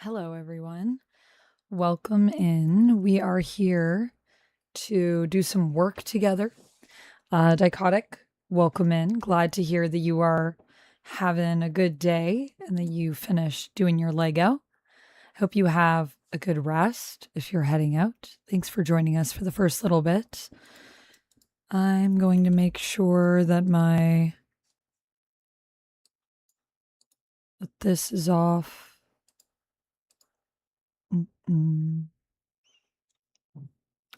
Hello, everyone. Welcome in. We are here to do some work together. Dichotic, welcome in. Glad to hear that you are having a good day and that you finished doing your Lego. Hope you have a good rest if you're heading out. Thanks for joining us for the first little bit. I'm going to make sure that this is off.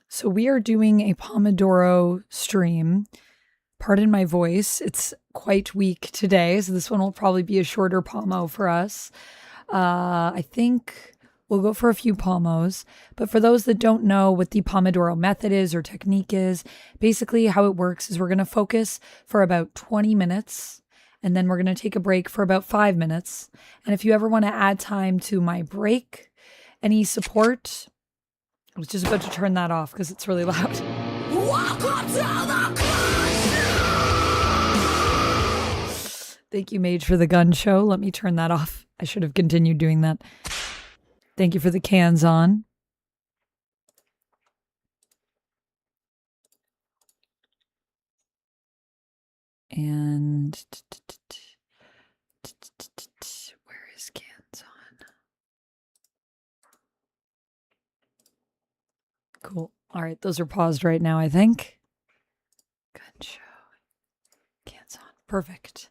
So we are doing a Pomodoro stream. Pardon my voice. It's quite weak today, so this one will probably be a shorter Pomo for us. I think we'll go for a few Pomos, but for those that don't know what the Pomodoro method is or technique is, basically how it works is we're going to focus for about 20 minutes, and then we're going to take a break for about 5 minutes. And if you ever want to add time to my break, any support, I was just about to turn that off because it's really loud. Welcome to the Thank you, Mage, for the gun show. Let me turn that off. I should have continued doing that. Thank you for the cans on. And where is cans on? Cool. All right, those are paused right now, I think. Gun show. Cans on. Perfect.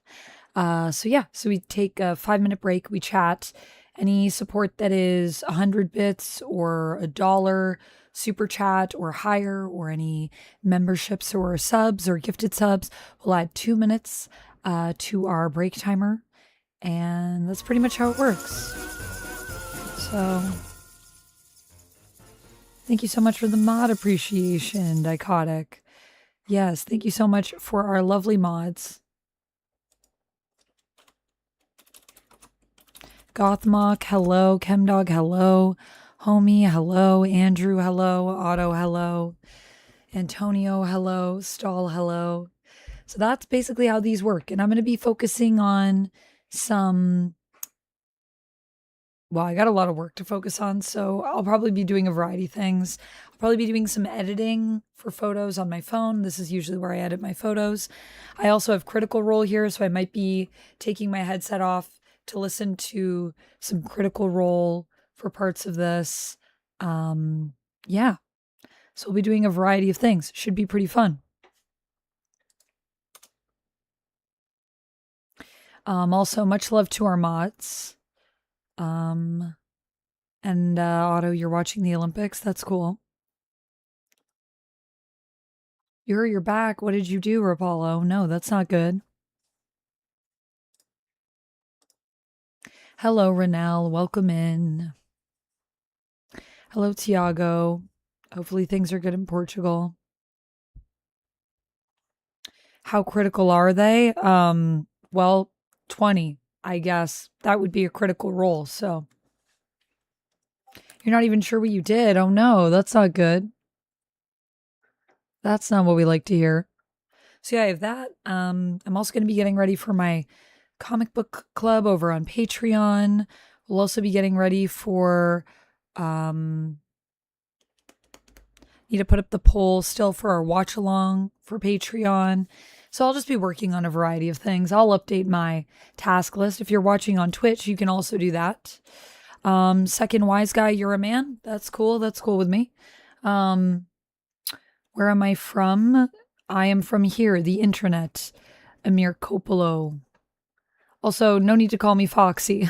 So we take a 5-minute break, we chat. Any support that is 100 bits or $1 super chat or higher, or any memberships or subs or gifted subs, we'll add 2 minutes to our break timer. And that's pretty much how it works. So thank you so much for the mod appreciation, Dichotic. Yes, thank you so much for our lovely mods. Gothmock, hello. Chemdog, hello. Homie, hello. Andrew, hello. Otto, hello. Antonio, hello. Stahl, hello. So that's basically how these work. And I'm going to be focusing on I got a lot of work to focus on, so I'll probably be doing a variety of things. I'll probably be doing some editing for photos on my phone. This is usually where I edit my photos. I also have Critical Role here, so I might be taking my headset off to listen to some Critical Role for parts of this. Yeah. So we'll be doing a variety of things. Should be pretty fun. Also, much love to our mods. And Otto, you're watching the Olympics? That's cool. You're back. What did you do, Rapallo? No, that's not good. Hello, Renelle. Welcome in. Hello, Tiago. Hopefully things are good in Portugal. How critical are they? Well, 20, I guess. That would be a critical role, so. You're not even sure what you did. Oh no, that's not good. That's not what we like to hear. So yeah, I have that. I'm also going to be getting ready for my comic book club over on Patreon. We'll also be getting ready for need to put up the poll still for our watch along for Patreon. So I'll just be working on a variety of things. I'll update my task list. If you're watching on Twitch, you can also do that. Second wise guy, you're a man. That's cool. That's cool with me. Where am I from? I am from here, the internet. Amir Coppola. Also, no need to call me Foxy.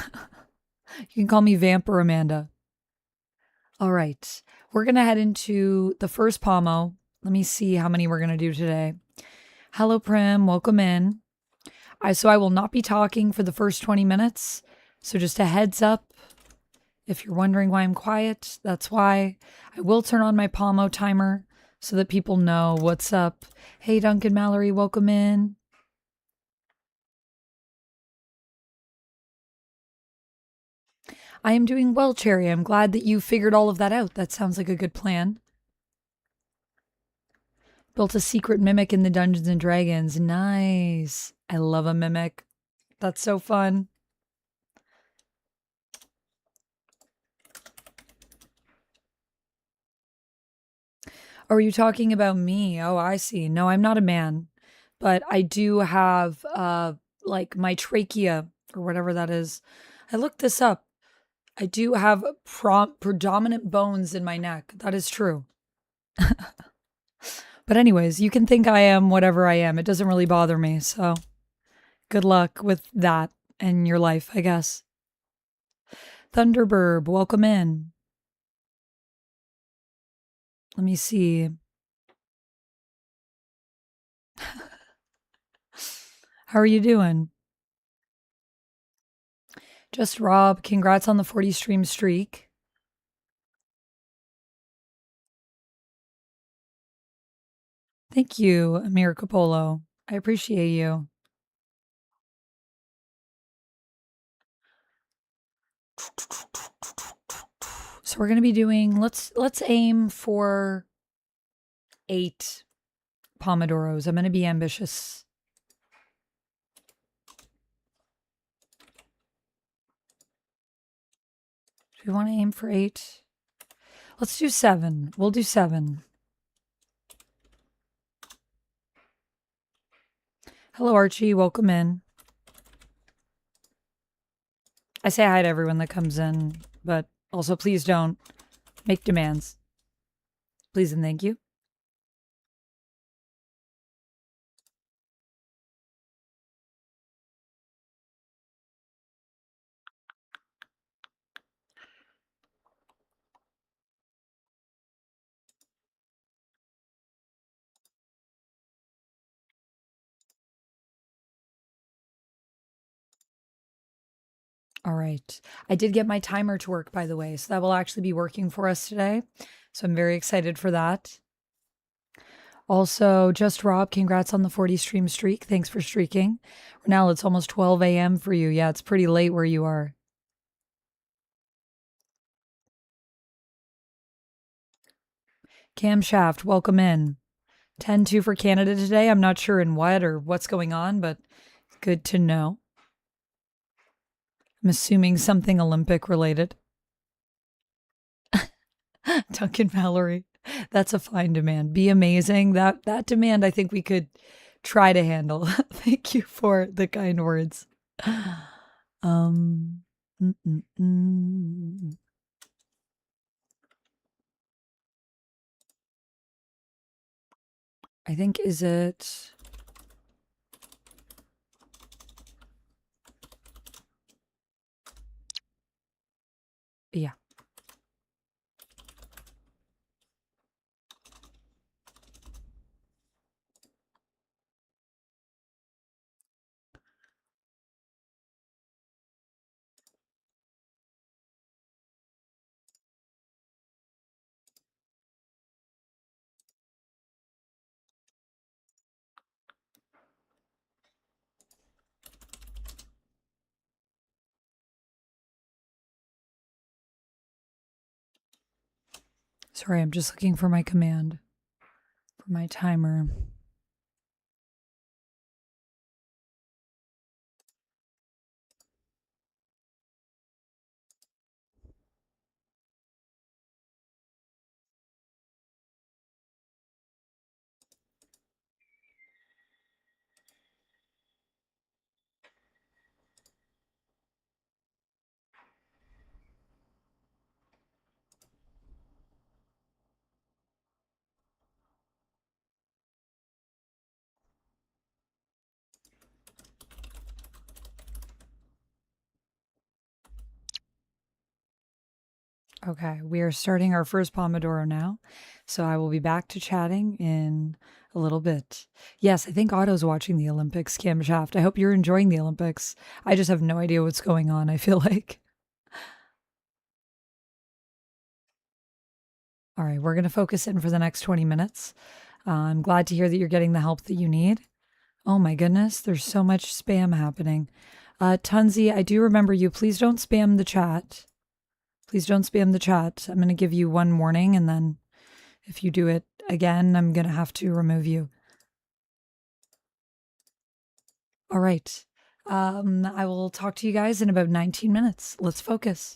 You can call me Vamp or Amanda. All right. We're going to head into the first Pomo. Let me see how many we're going to do today. Hello, Prim. Welcome in. So I will not be talking for the first 20 minutes. So just a heads up. If you're wondering why I'm quiet, that's why. I will turn on my Pomo timer so that people know what's up. Hey, Duncan Mallory. Welcome in. I am doing well, Cherry. I'm glad that you figured all of that out. That sounds like a good plan. Built a secret mimic in the Dungeons and Dragons. Nice. I love a mimic. That's so fun. Are you talking about me? Oh, I see. No, I'm not a man, but I do have like my trachea or whatever that is. I looked this up. I do have predominant bones in my neck. That is true. But anyways, you can think I am whatever I am. It doesn't really bother me. So good luck with that in your life, I guess. Thunderbird, welcome in. Let me see. How are you doing? Just Rob, congrats on the 40 stream streak. Thank you, Amir Capolo. I appreciate you. So we're gonna be doing let's aim for 8 pomodoros. I'm gonna be ambitious. Do we want to aim for 8? Let's do 7. We'll do 7. Hello, Archie. Welcome in. I say hi to everyone that comes in, but also please don't make demands. Please and thank you. All right. I did get my timer to work, by the way, so that will actually be working for us today. So I'm very excited for that. Also, just Rob, congrats on the 40 stream streak. Thanks for streaking. Now it's almost 12 a.m. for you. Yeah, it's pretty late where you are. Camshaft, welcome in. 10-2 for Canada today. I'm not sure in what or what's going on, but good to know. I'm assuming something Olympic related. Duncan Mallory. That's a fine demand. Be amazing. That demand I think we could try to handle. Thank you for the kind words. Mm, mm, mm. I think is it yeah. Sorry, I'm just looking for my command for my timer. Okay, we are starting our first Pomodoro now. So I will be back to chatting in a little bit. Yes, I think Otto's watching the Olympics, Camshaft. I hope you're enjoying the Olympics. I just have no idea what's going on, I feel like. All right, we're going to focus in for the next 20 minutes. I'm glad to hear that you're getting the help that you need. Oh my goodness, there's so much spam happening. Tunzi, I do remember you. Please don't spam the chat. Please don't spam the chat. I'm going to give you one warning, and then if you do it again, I'm going to have to remove you. All right. I will talk to you guys in about 19 minutes. Let's focus.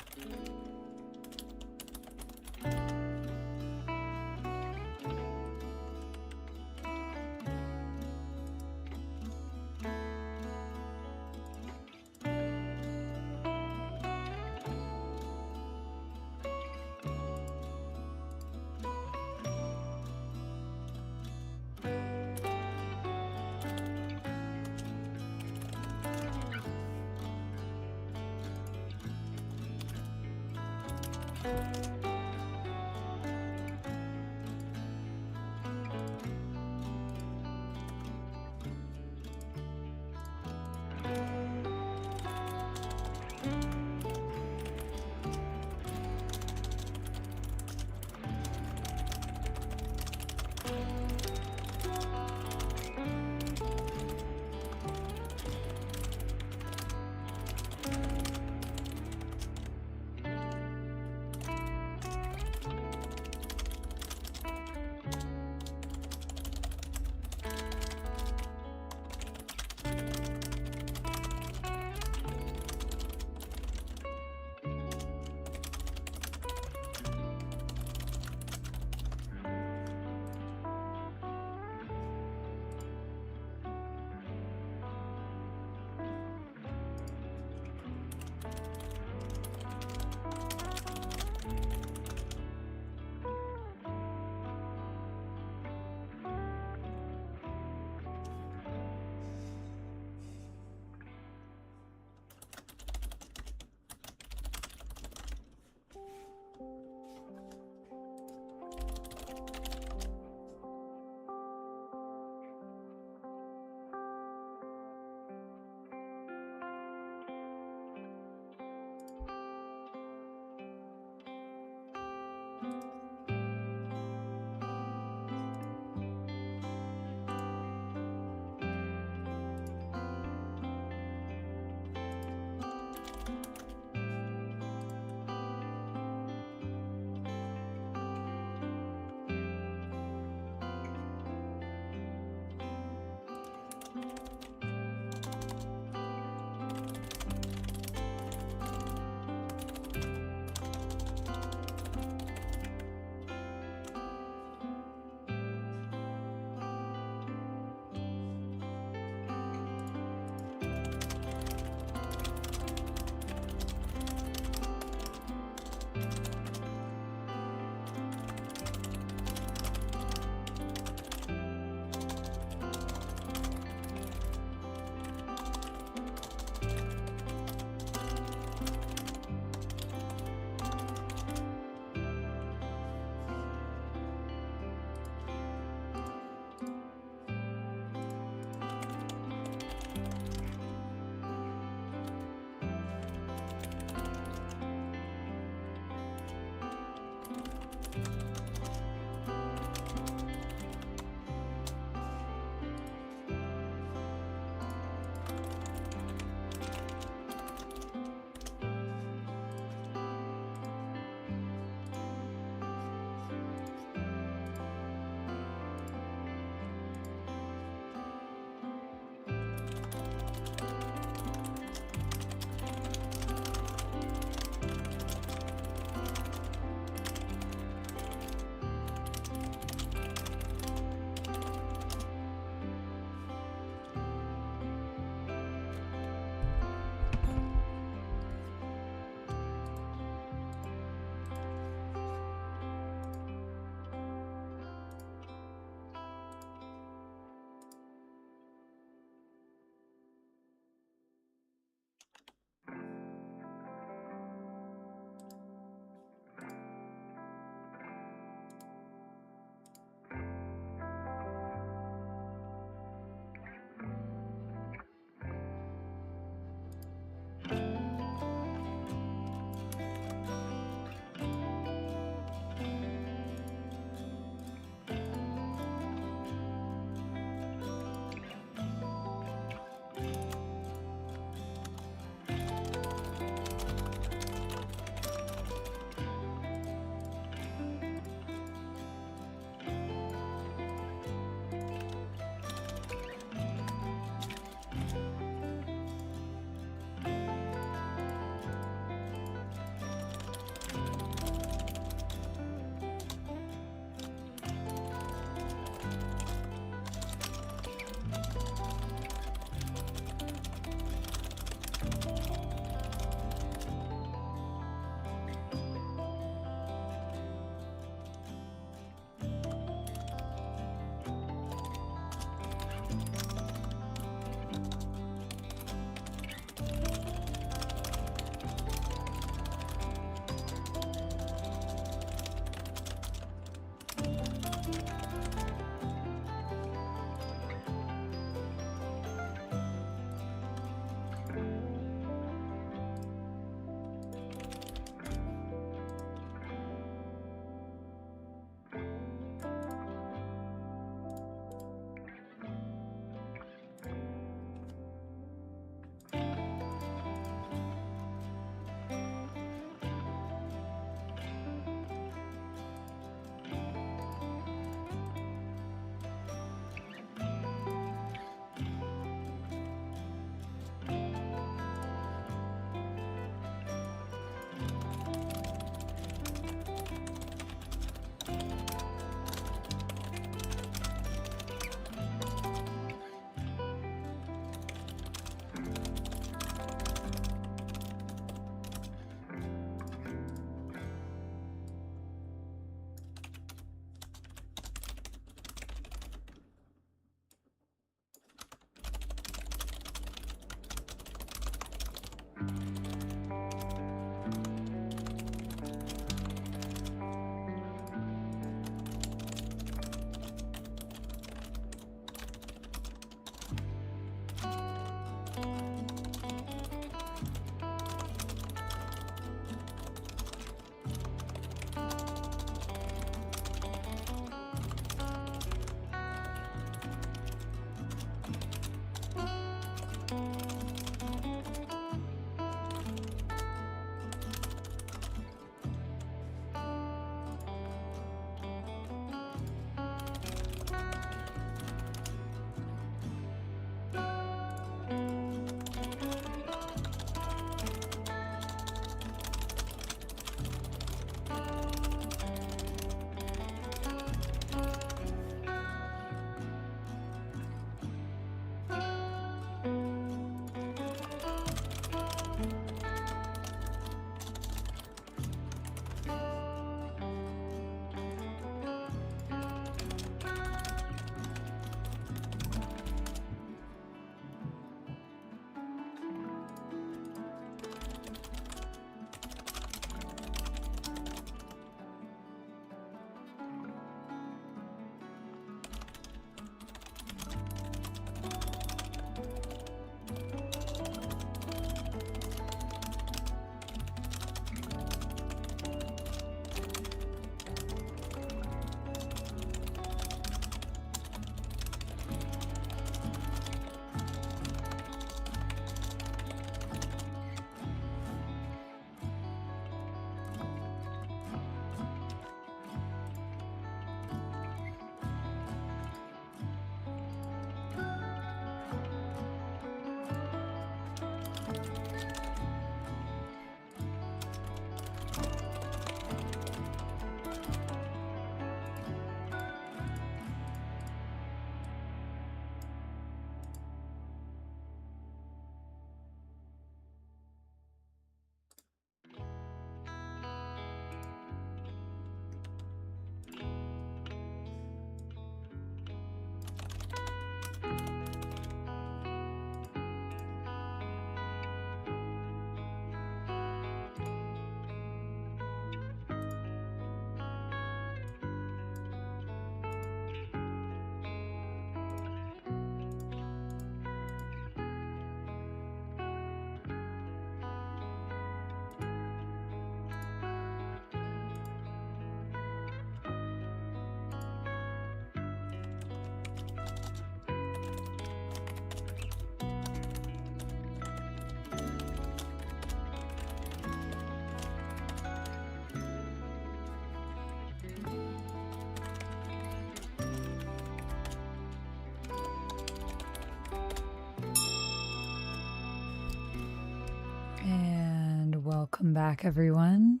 Welcome back, everyone.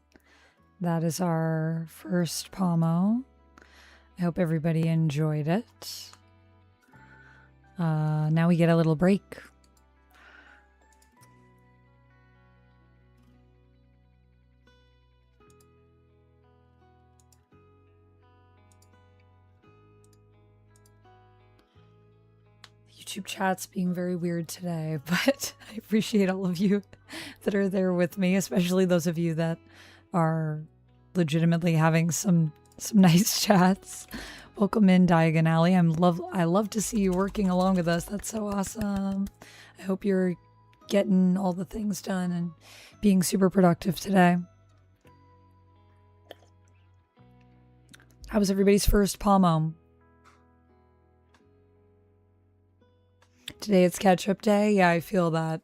That is our first pomo. I hope everybody enjoyed it. Now we get a little break. YouTube chat's being very weird today, but I appreciate all of you that are there with me, especially those of you that are legitimately having some nice chats. Welcome in, Diagon Alley. I love to see you working along with us. That's so awesome. I hope you're getting all the things done and being super productive today. How was everybody's first pomo? Today it's catch-up day. Yeah, I feel that.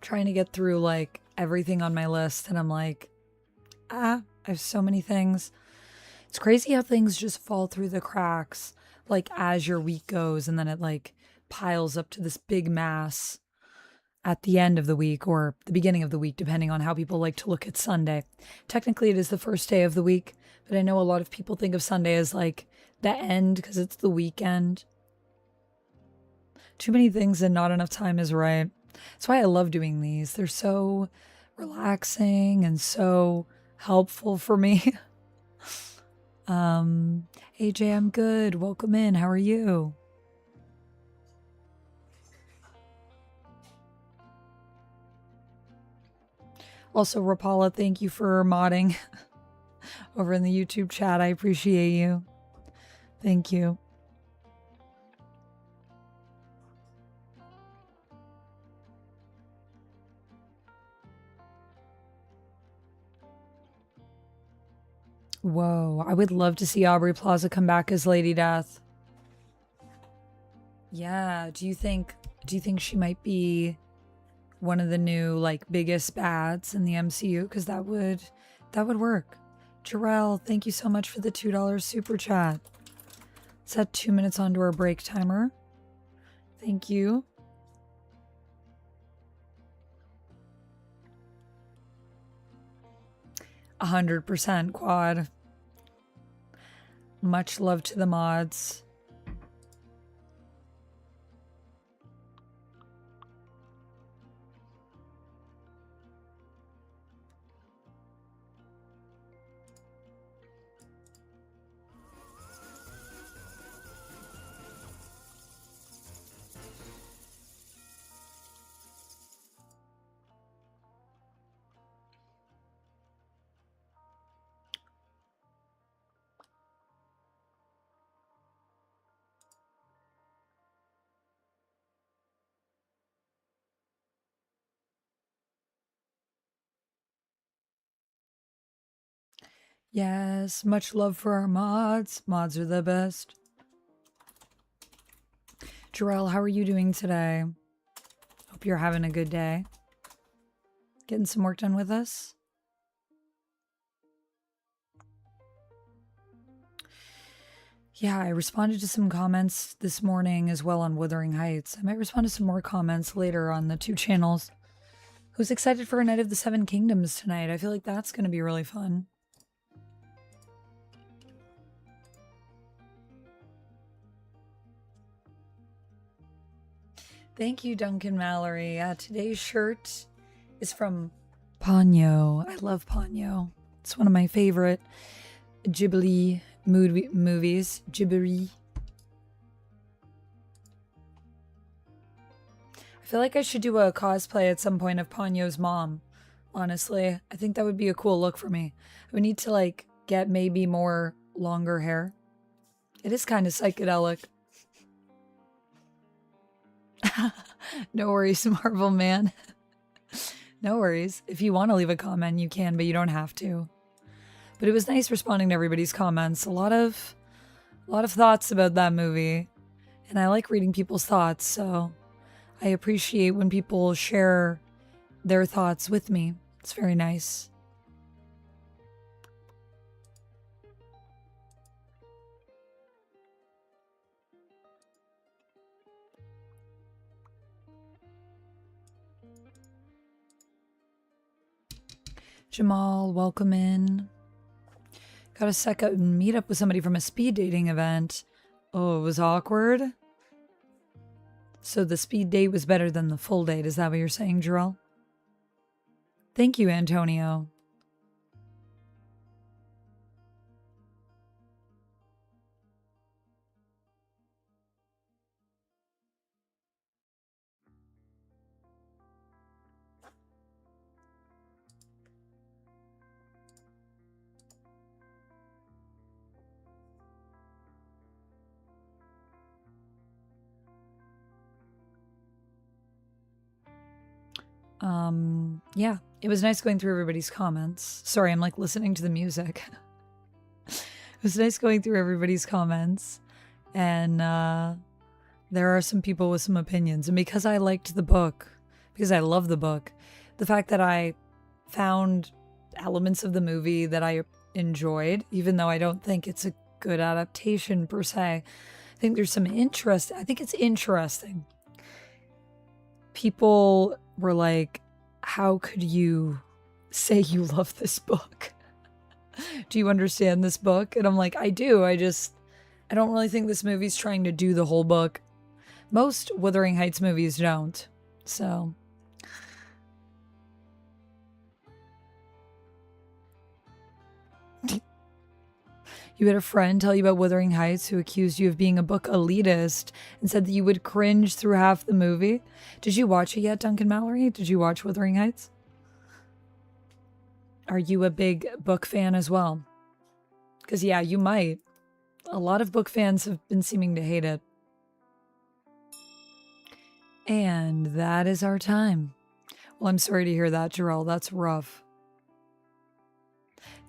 Trying to get through like everything on my list, and I'm like, I have so many things. It's crazy how things just fall through the cracks, like as your week goes, and then it like piles up to this big mass at the end of the week or the beginning of the week, depending on how people like to look at Sunday. Technically, it is the first day of the week, but I know a lot of people think of Sunday as like the end because it's the weekend. Too many things and not enough time is right. That's why I love doing these. They're so relaxing and so helpful for me. AJ, I'm good. Welcome in. How are you? Also, Rapala, thank you for modding over in the YouTube chat. I appreciate you. Thank you. Whoa, I would love to see Aubrey Plaza come back as Lady Death. Yeah, do you think she might be one of the new like biggest bads in the MCU? Because that would work. Jarrell, thank you so much for the $2 super chat. Set 2 minutes onto our break timer. Thank you. %, Quad. Much love to the mods. Yes, much love for our mods. Mods are the best. Jarrell, how are you doing today? Hope you're having a good day. Getting some work done with us? Yeah, I responded to some comments this morning as well on Wuthering Heights. I might respond to some more comments later on the 2 channels. Who's excited for a Night of the Seven Kingdoms tonight? I feel like that's going to be really fun. Thank you, Duncan Mallory. Today's shirt is from Ponyo. I love Ponyo. It's one of my favorite Ghibli movies. Ghibli. I feel like I should do a cosplay at some point of Ponyo's mom. Honestly, I think that would be a cool look for me. I would need to like get maybe more longer hair. It is kind of psychedelic. No worries, Marvel Man. No worries. If you want to leave a comment, you can, but you don't have to. But it was nice responding to everybody's comments. A lot of thoughts about that movie, and I like reading people's thoughts, so I appreciate when people share their thoughts with me. It's very nice. Jamal, welcome in. Got a second meet up with somebody from a speed dating event. Oh, it was awkward. So the speed date was better than the full date. Is that what you're saying, Jarrell? Thank you, Antonio. Yeah, it was nice going through everybody's comments. Sorry, I'm like listening to the music. It was nice going through everybody's comments, and there are some people with some opinions. And because I liked the book, because I love the book, the fact that I found elements of the movie that I enjoyed, even though I don't think it's a good adaptation per se, I think there's some interest. I think it's interesting. People were like, how could you say you love this book? Do you understand this book? And I'm like, I do. I don't really think this movie's trying to do the whole book. Most Wuthering Heights movies don't. So. You had a friend tell you about Wuthering Heights who accused you of being a book elitist and said that you would cringe through half the movie. Did you watch it yet, Duncan Mallory? Did you watch Wuthering Heights? Are you a big book fan as well? Because, yeah, you might. A lot of book fans have been seeming to hate it. And that is our time. Well, I'm sorry to hear that, Jarrell. That's rough.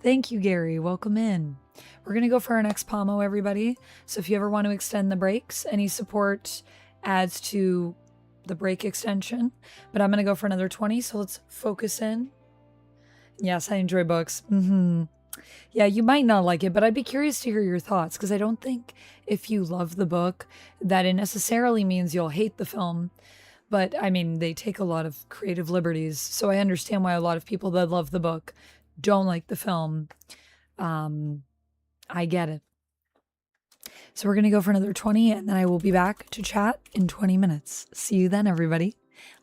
Thank you, Gary. Welcome in. We're going to go for our next POMO, everybody. So if you ever want to extend the breaks, any support adds to the break extension. But I'm going to go for another 20, so let's focus in. Yes, I enjoy books. Yeah, you might not like it, but I'd be curious to hear your thoughts, because I don't think if you love the book that it necessarily means you'll hate the film. But, I mean, they take a lot of creative liberties, so I understand why a lot of people that love the book don't like the film. I get it. So we're going to go for another 20, and then I will be back to chat in 20 minutes. See you then, everybody.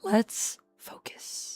Let's focus.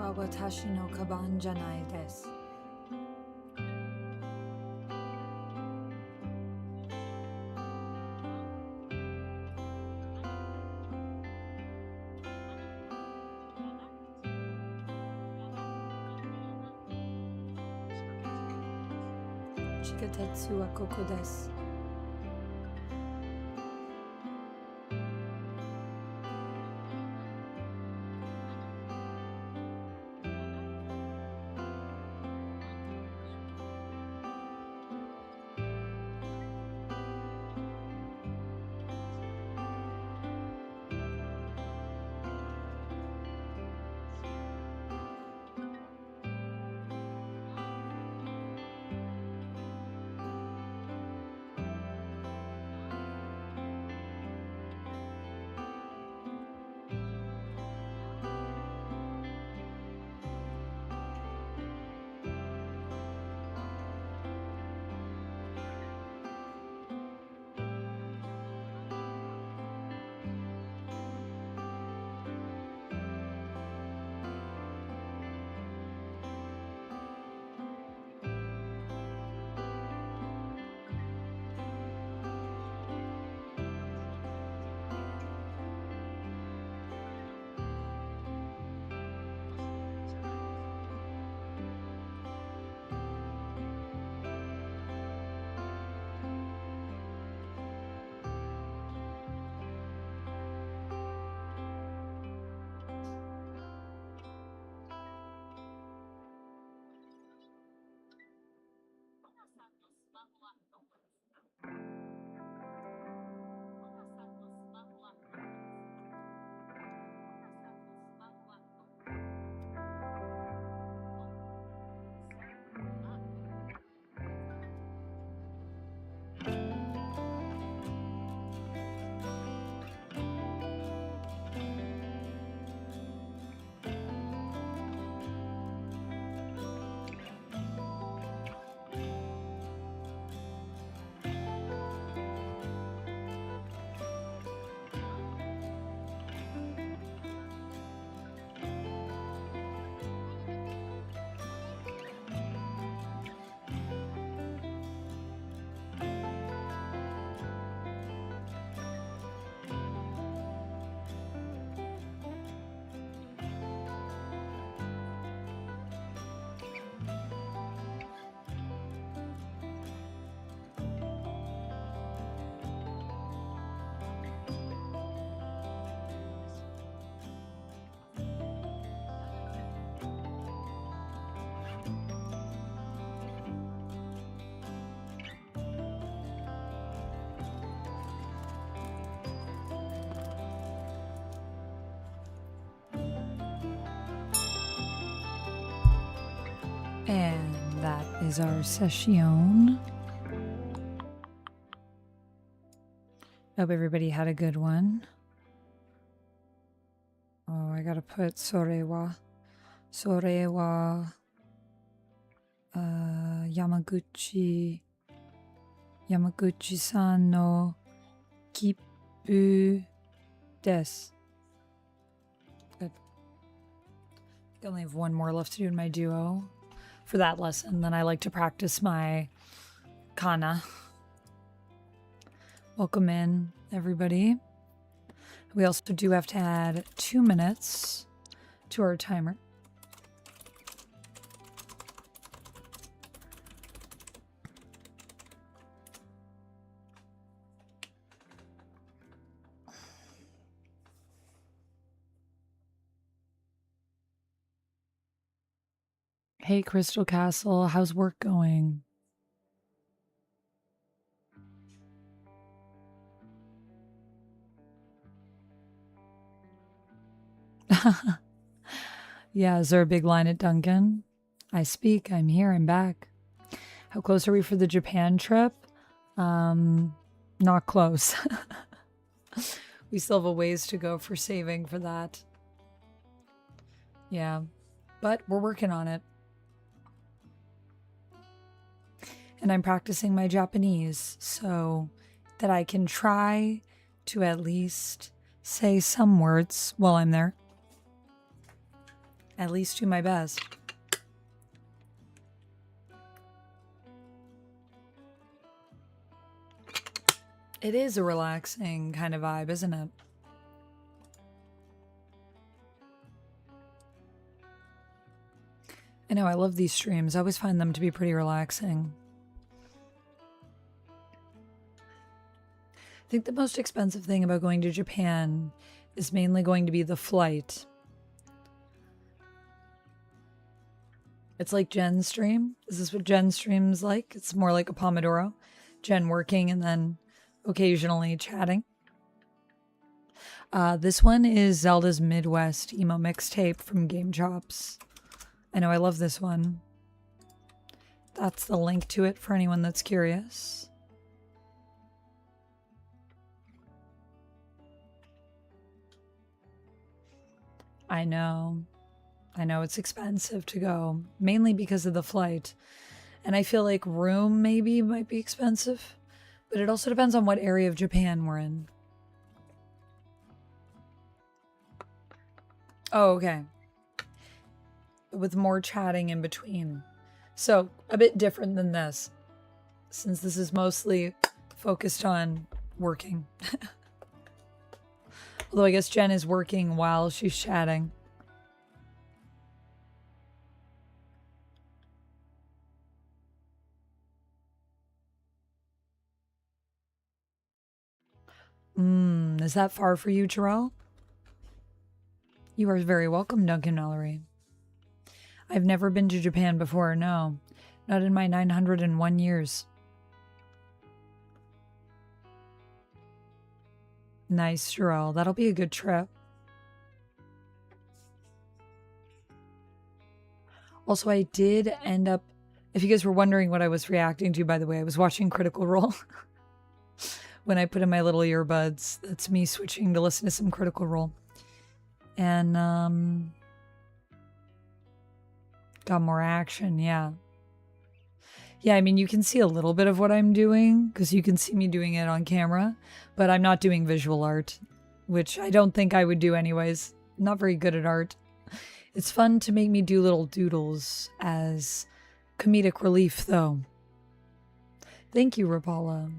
wa watashi no kaban janai desu. Chikatetsu wa koko desu. And that is our session. Hope everybody had a good one. Oh, I gotta put Sorewa Yamaguchi-san no Kippu desu. Good. I only have one more left to do in my duo for that lesson. Then I like to practice my kana. Welcome in, everybody. We also do have to add 2 minutes to our timer. Hey, Crystal Castle, how's work going? Yeah, is there a big line at Dunkin'? I speak, I'm here, I'm back. How close are we for the Japan trip? Not close. We still have a ways to go for saving for that. Yeah, but we're working on it. And I'm practicing my Japanese so that I can try to at least say some words while I'm there. at least do my best. It is a relaxing kind of vibe, isn't it? I know, I love these streams. I always find them to be pretty relaxing. I think the most expensive thing about going to Japan is mainly going to be the flight. It's like Jen's stream. Is this what Jen's stream's like? It's more like a Pomodoro. Jen working and then occasionally chatting. This one is Zelda's Midwest emo mixtape from Game Chops. I know, I love this one. That's the link to it for anyone that's curious. I know it's expensive to go, mainly because of the flight. And I feel like room maybe might be expensive, but it also depends on what area of Japan we're in. Oh, okay. With more chatting in between. So, a bit different than this, since this is mostly focused on working. Although I guess Jen is working while she's chatting. Is that far for you, Jarrell? You are very welcome, Duncan Mallory. I've never been to Japan before, no. Not in my 901 years. Nice, Jarrell. That'll be a good trip. Also, I did end up... If you guys were wondering what I was reacting to, by the way, I was watching Critical Role. When I put in my little earbuds. That's me switching to listen to some Critical Role. And, got more action, yeah. Yeah, I mean, you can see a little bit of what I'm doing, because you can see me doing it on camera, but I'm not doing visual art, which I don't think I would do anyways. I'm not very good at art. It's fun to make me do little doodles as comedic relief, though. Thank you, Rapala.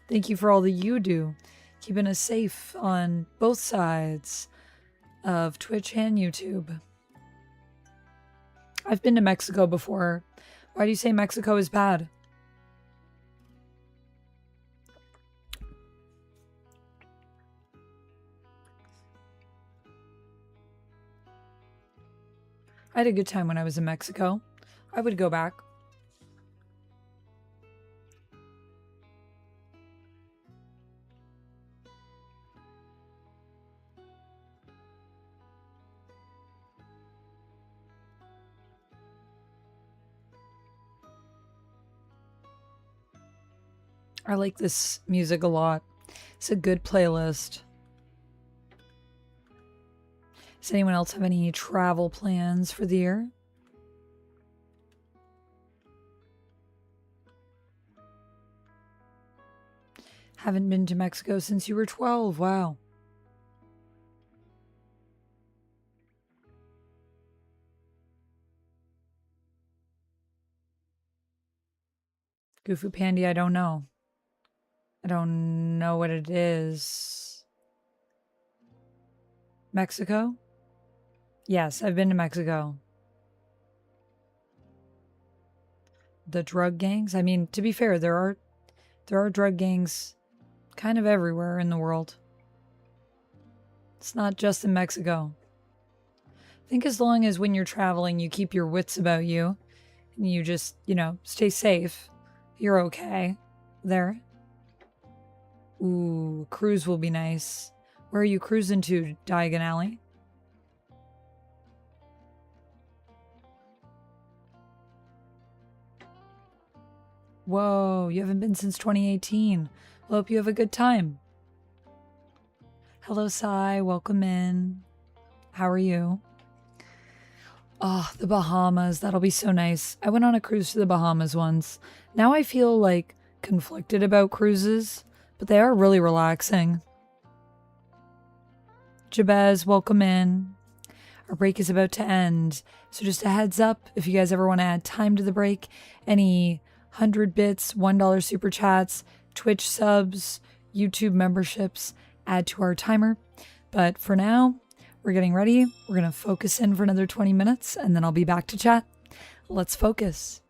Thank you for all that you do, keeping us safe on both sides of Twitch and YouTube. I've been to Mexico before. Why do you say Mexico is bad? I had a good time when I was in Mexico. I would go back. I like this music a lot. It's a good playlist. Does anyone else have any travel plans for the year? Haven't been to Mexico since you were 12. Wow. Gufu Pandy, I don't know. I don't know what it is. Mexico? Yes, I've been to Mexico. The drug gangs? I mean, to be fair, there are drug gangs kind of everywhere in the world. It's not just in Mexico. I think as long as when you're traveling, you keep your wits about you and you just, stay safe, you're okay there. Ooh, cruise will be nice. Where are you cruising to, Diagon Alley? Whoa, you haven't been since 2018. Well, hope you have a good time. Hello, Sai. Welcome in. How are you? Oh, the Bahamas. That'll be so nice. I went on a cruise to the Bahamas once. Now I feel like conflicted about cruises, but they are really relaxing. Jabez, welcome in. Our break is about to end. So just a heads up, if you guys ever want to add time to the break, any 100 bits, $1 super chats, Twitch subs, YouTube memberships, add to our timer. But for now, we're getting ready. We're going to focus in for another 20 minutes, and then I'll be back to chat. Let's focus.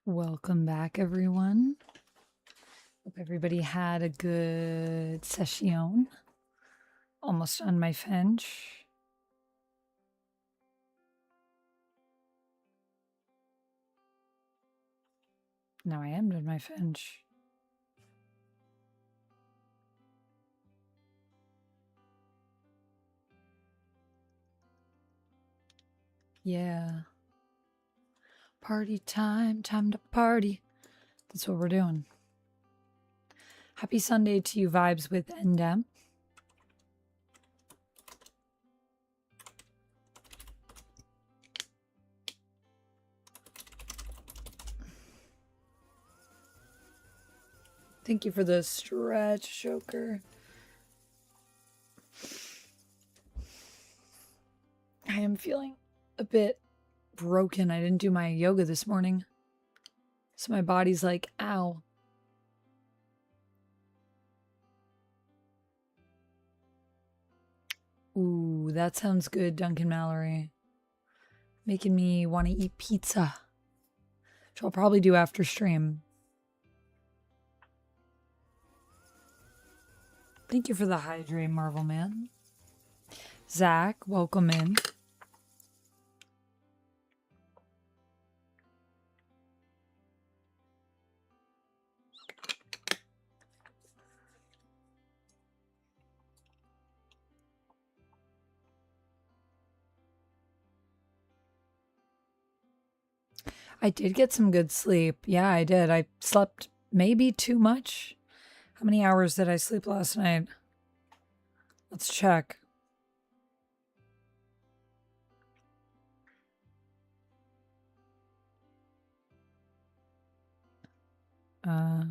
Welcome back, everyone. Hope everybody had a good session. Almost on my finch. Now I am done my finch. Yeah. Party time, time to party. That's what we're doing. Happy Sunday to you, Vibes with Endem. Thank you for the stretch, Joker. I am feeling a bit broken. I didn't do my yoga this morning. So my body's like, ow. Ooh, that sounds good, Duncan Mallory. Making me want to eat pizza. Which I'll probably do after stream. Thank you for the hydrate, Marvel Man. Zach, welcome in. I did get some good sleep. Yeah, I did. I slept maybe too much. How many hours did I sleep last night? Let's check. I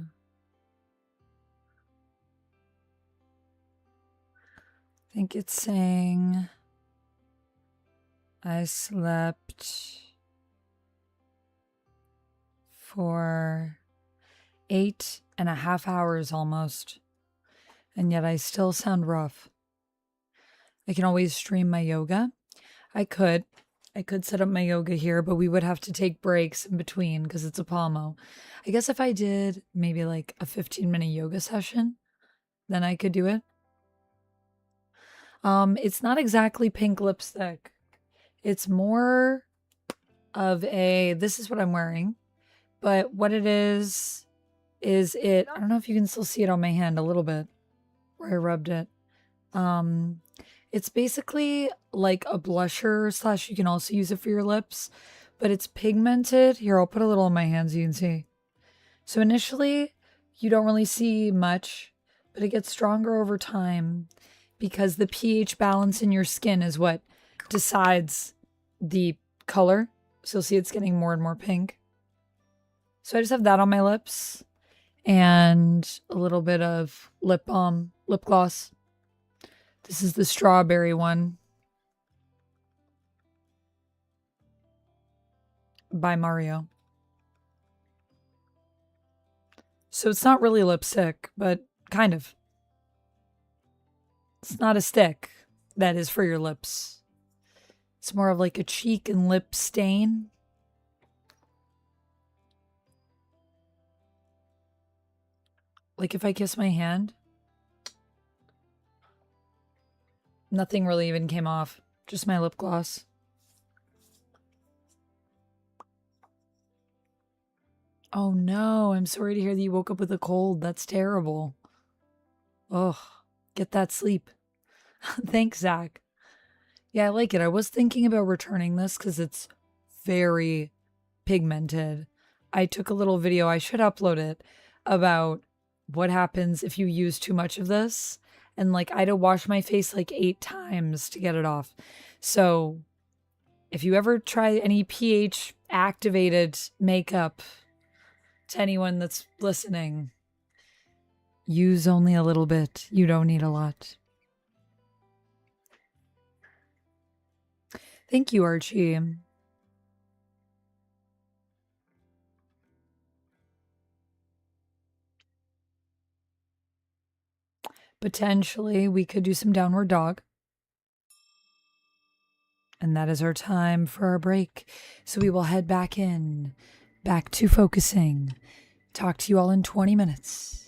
think it's saying I slept for 8.5 hours almost, and yet I still sound rough. I can always stream my yoga. I could set up my yoga here, but we would have to take breaks in between because it's a pomo. I guess if I did maybe like a 15-minute yoga session, then I could do it. It's not exactly pink lipstick. It's more of a, this is what I'm wearing, but what it is it, I don't know if you can still see it on my hand a little bit where I rubbed it. It's basically like a blusher / you can also use it for your lips, but it's pigmented. Here, I'll put a little on my hand so you can see. So initially, you don't really see much, but it gets stronger over time because the pH balance in your skin is what decides the color. So you'll see it's getting more and more pink. So I just have that on my lips and a little bit of lip balm, lip gloss. This is the strawberry one by Mario. So it's not really lipstick, but kind of. It's not a stick that is for your lips. It's more of like a cheek and lip stain. Like if I kiss my hand, nothing really even came off. Just my lip gloss. Oh no, I'm sorry to hear that you woke up with a cold. That's terrible. Ugh, get that sleep. Thanks, Zach. Yeah, I like it. I was thinking about returning this because it's very pigmented. I took a little video, I should upload it, about what happens if you use too much of this. And like, I had to wash my face like 8 times to get it off. So if you ever try any pH activated makeup, to anyone that's listening, use only a little bit. You don't need a lot. Thank you, Archie. Potentially, we could do some downward dog. And that is our time for our break. So we will head back in, back to focusing. Talk to you all in 20 minutes.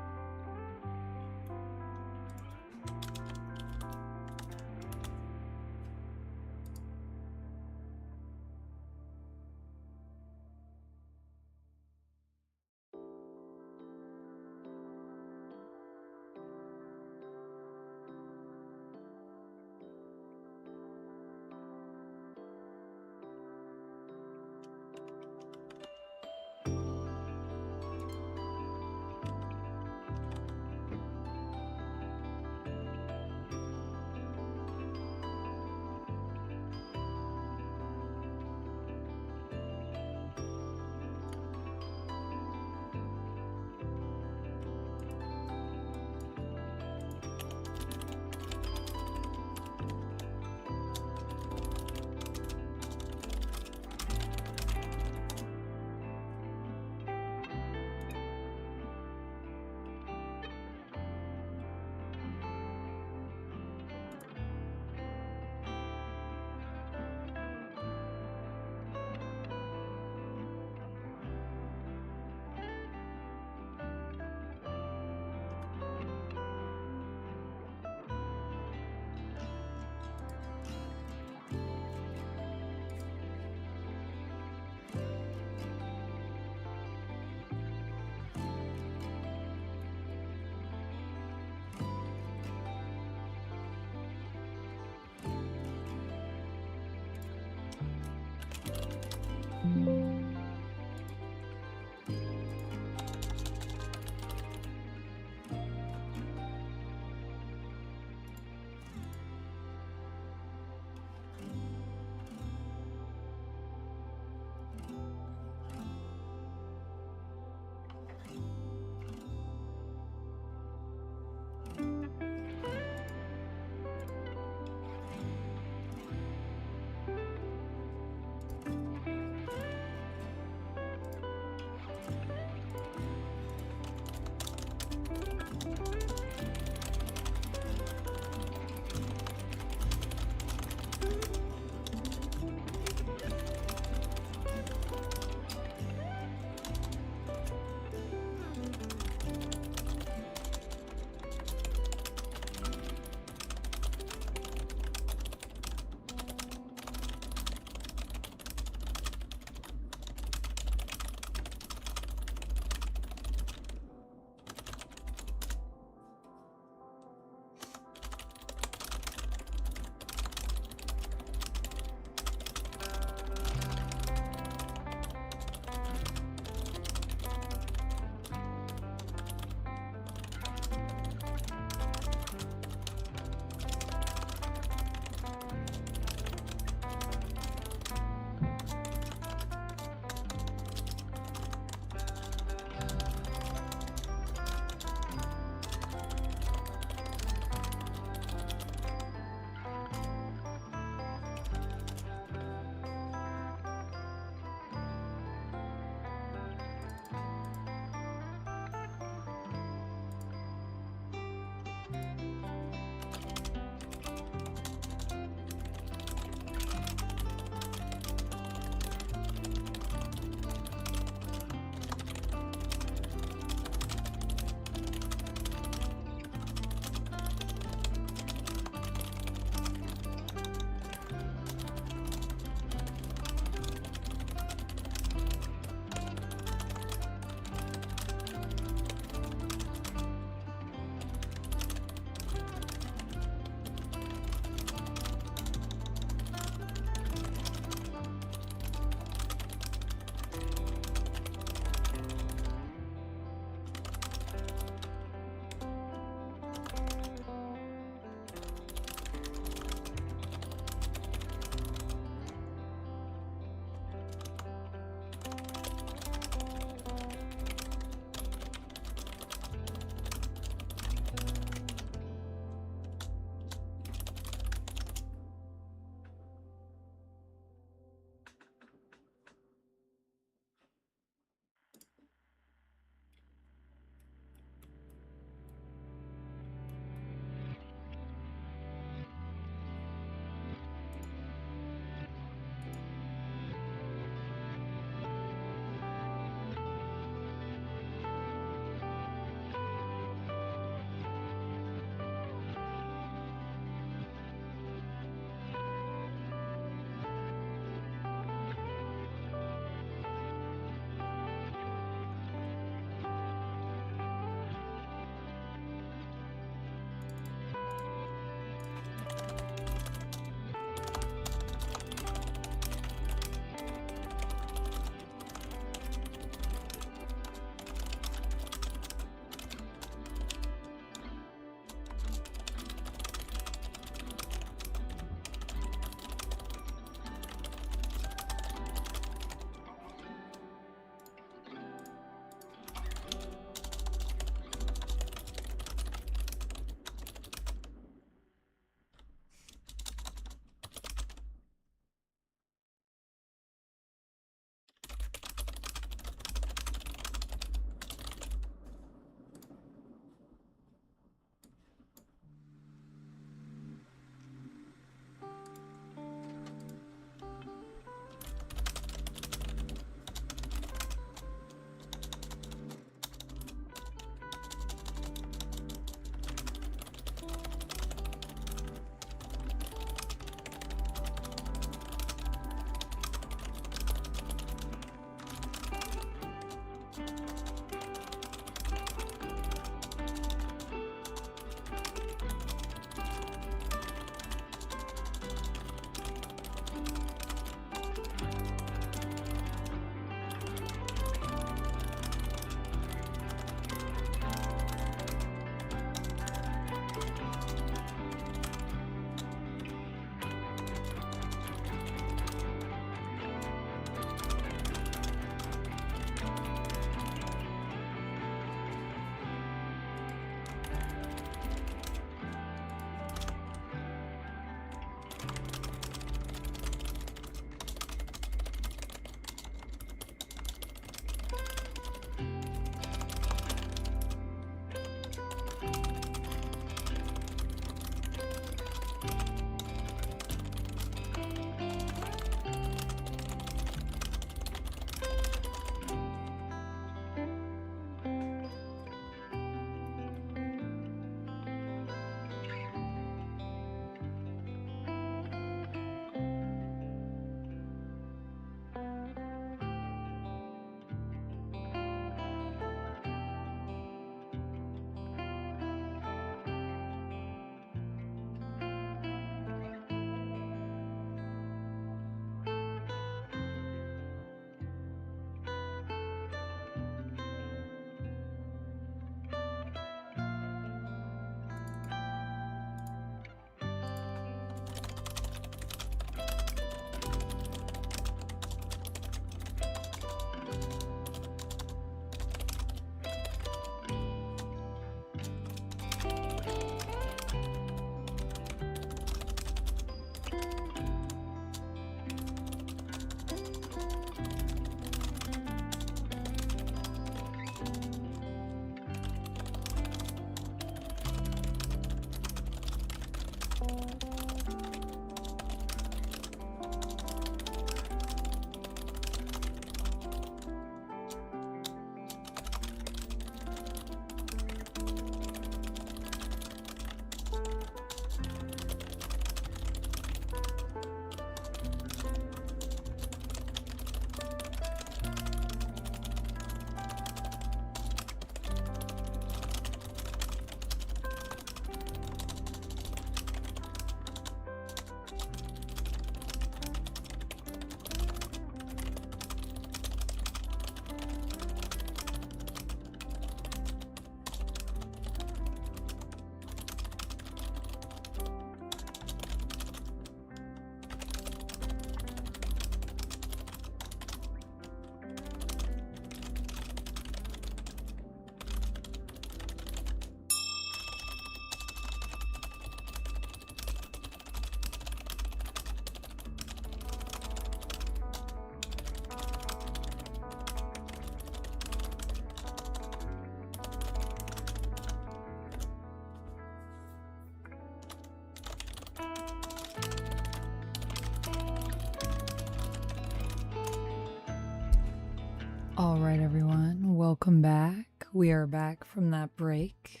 All right, everyone, welcome back. We are back from that break.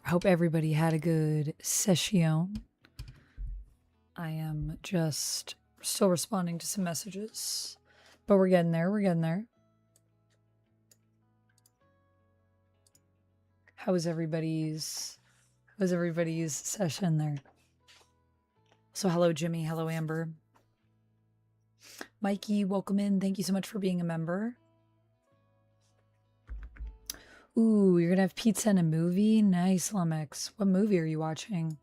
I hope everybody had a good session. I am just still responding to some messages, but we're getting there. We're getting there. How was everybody's session there? So hello, Jimmy. Hello, Amber. Mikey, welcome in. Thank you so much for being a member. Ooh, you're gonna have pizza and a movie? Nice, Lumix. What movie are you watching?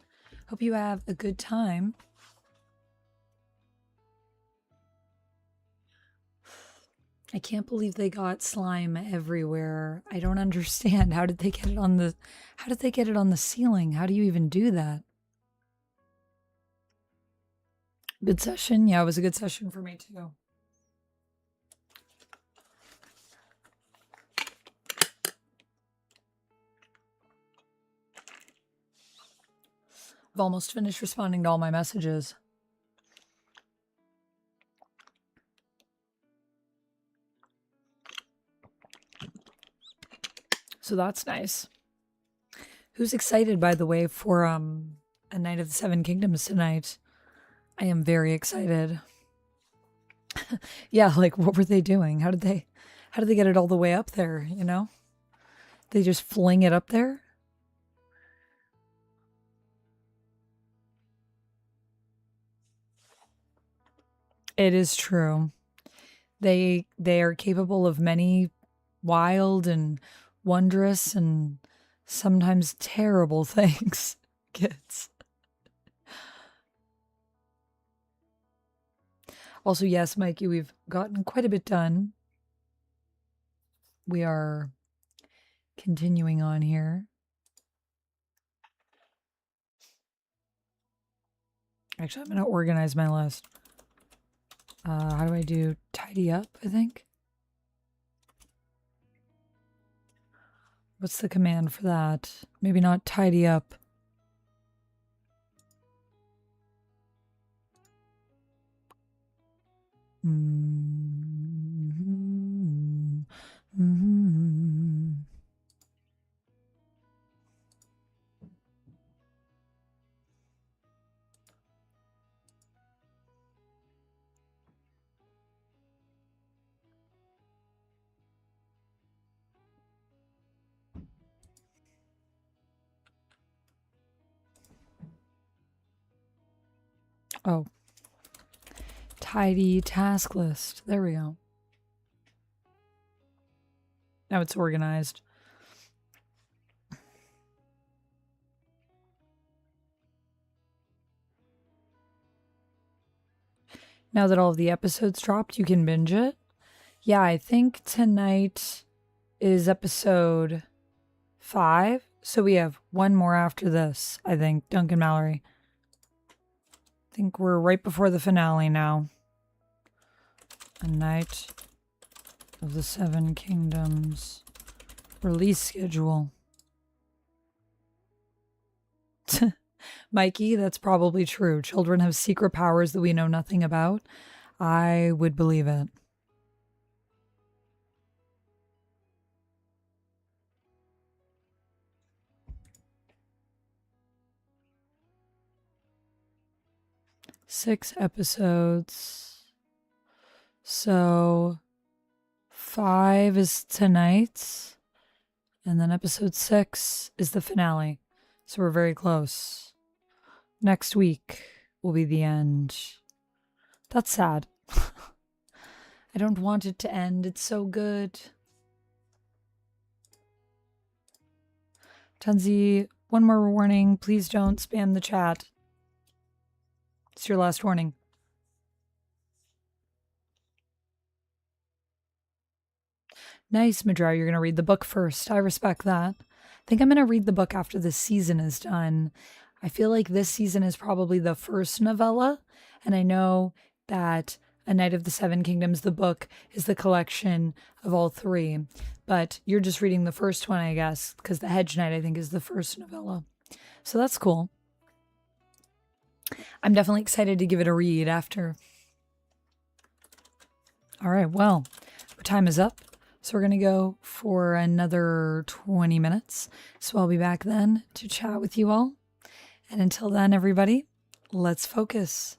Hope you have a good time. I can't believe they got slime everywhere. I don't understand. How did they get it on the ceiling? How do you even do that? Good session? Yeah, it was a good session for me too. I've almost finished responding to all my messages. So that's nice. Who's excited, by the way, for A Night of the Seven Kingdoms tonight? I am very excited. Yeah, like what were they doing? How did they get it all the way up there, you know? They just fling it up there? It is true. They are capable of many wild and wondrous and sometimes terrible things, kids. Also, yes, Mikey, we've gotten quite a bit done. We are continuing on here. Actually, I'm going to organize my list. How do I do tidy up, I think? What's the command for that? Maybe not tidy up. Oh. Tidy task list. There we go. Now it's organized. Now that all of the episodes dropped, you can binge it. Yeah, I think tonight is episode 5. So we have one more after this, I think, Duncan Mallory. I think we're right before the finale now. A Night of the Seven Kingdoms release schedule. Mikey, that's probably true. Children have secret powers that we know nothing about. I would believe it. Six episodes. So 5 is tonight's, and then episode 6 is the finale. So we're very close. Next week will be the end. That's sad. I don't want it to end. It's so good. Tunzi, one more warning. Please don't spam the chat. It's your last warning. Nice, Madra. You're going to read the book first. I respect that. I think I'm going to read the book after this season is done. I feel like this season is probably the first novella, and I know that A Night of the Seven Kingdoms, the book, is the collection of all 3. But you're just reading the first one, I guess, because The Hedge Knight, I think, is the first novella. So that's cool. I'm definitely excited to give it a read after. All right, well, our time is up. So we're going to go for another 20 minutes. So I'll be back then to chat with you all. And until then, everybody, let's focus.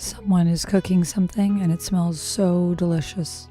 Someone is cooking something and it smells so delicious.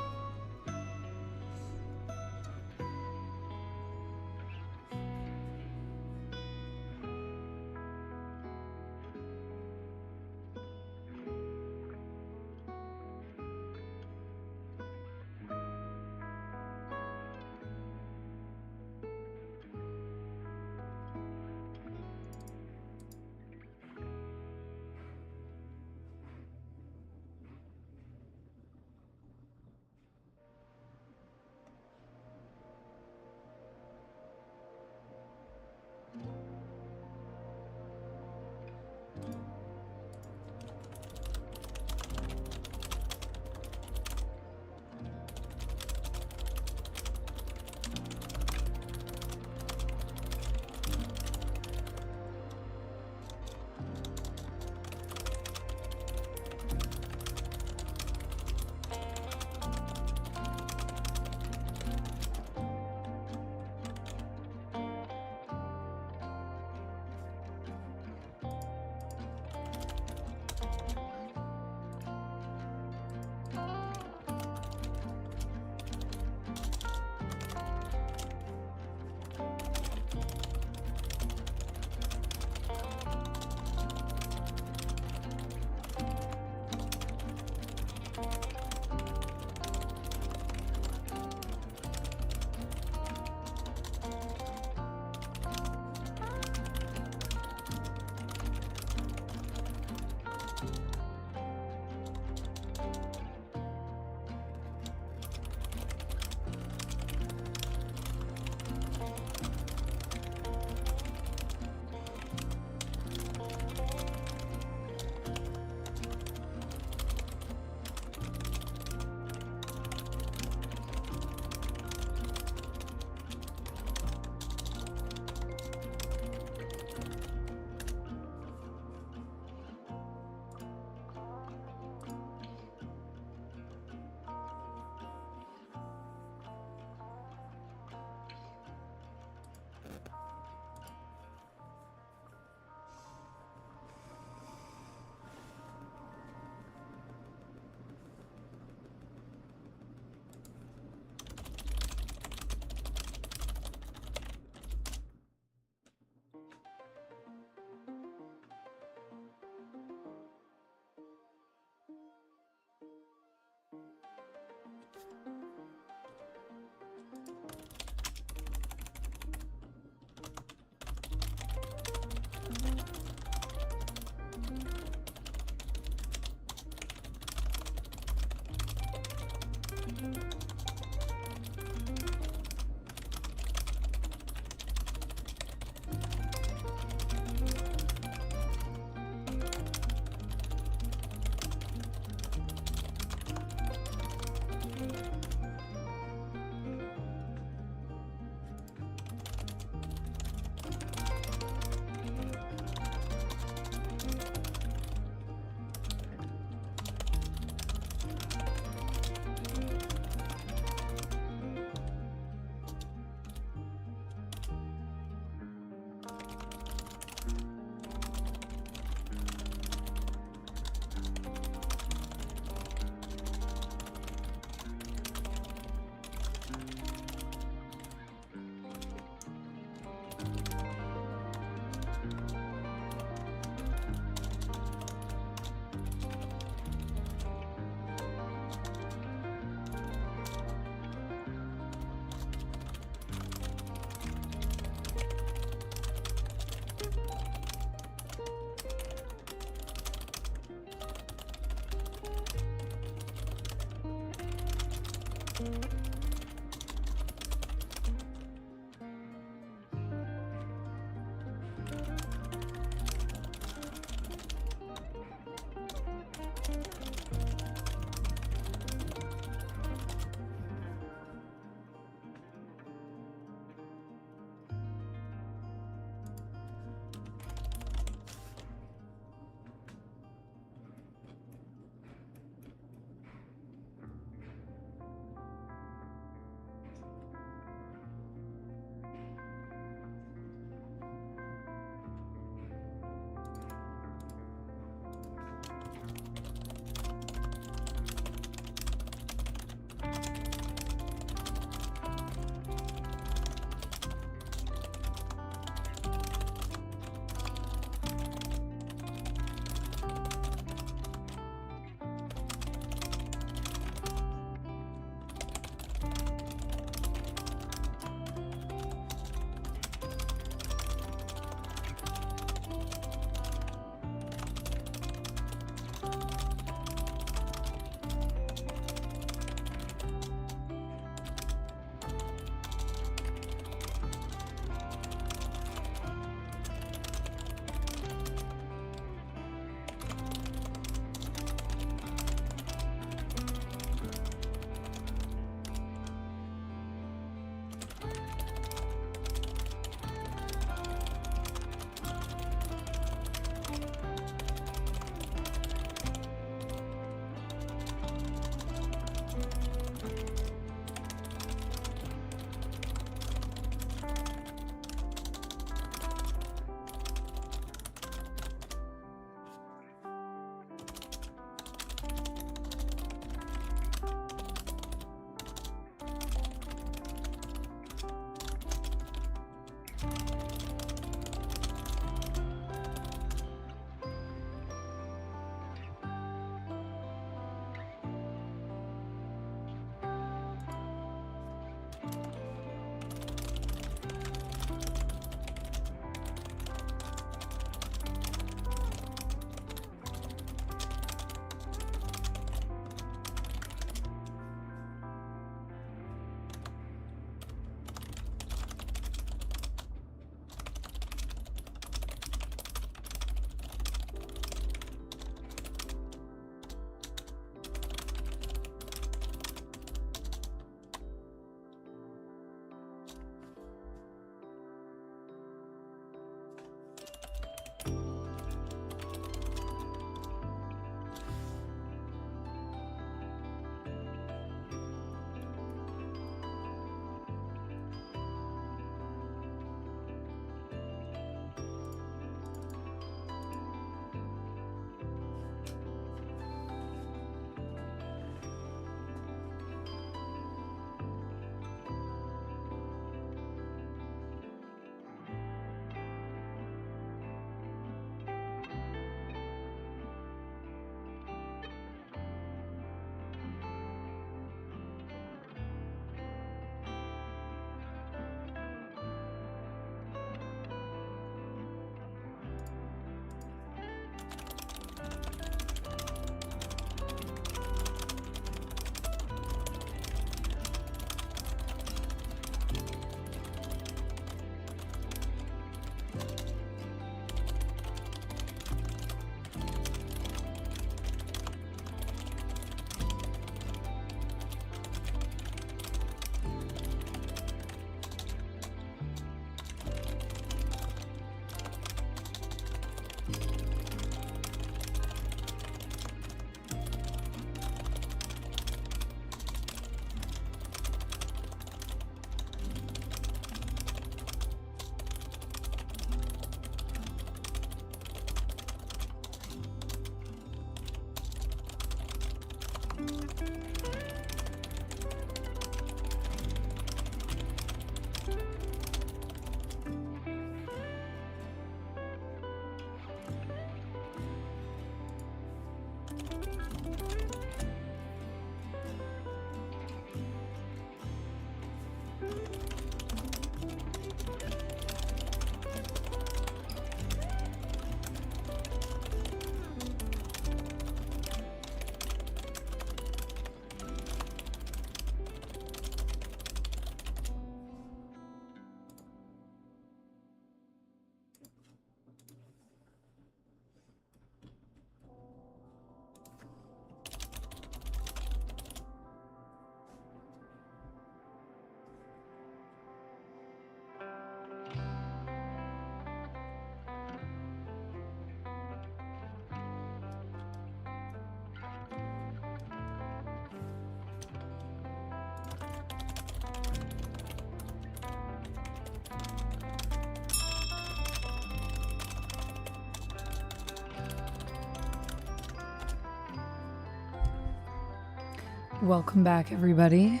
Welcome back, everybody.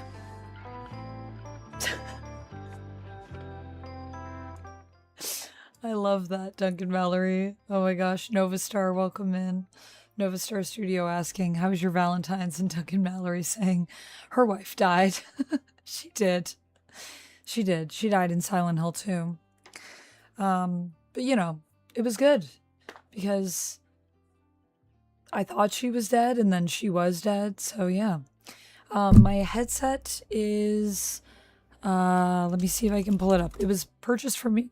I love that, Duncan Mallory. Oh my gosh, Nova Star, welcome in. Nova Star Studio asking, how was your Valentine's? And Duncan Mallory saying, her wife died. She did. She did. She died in Silent Hill too. But you know, it was good because I thought she was dead and then she was dead. So yeah. My headset is, let me see if I can pull it up. It was purchased for me.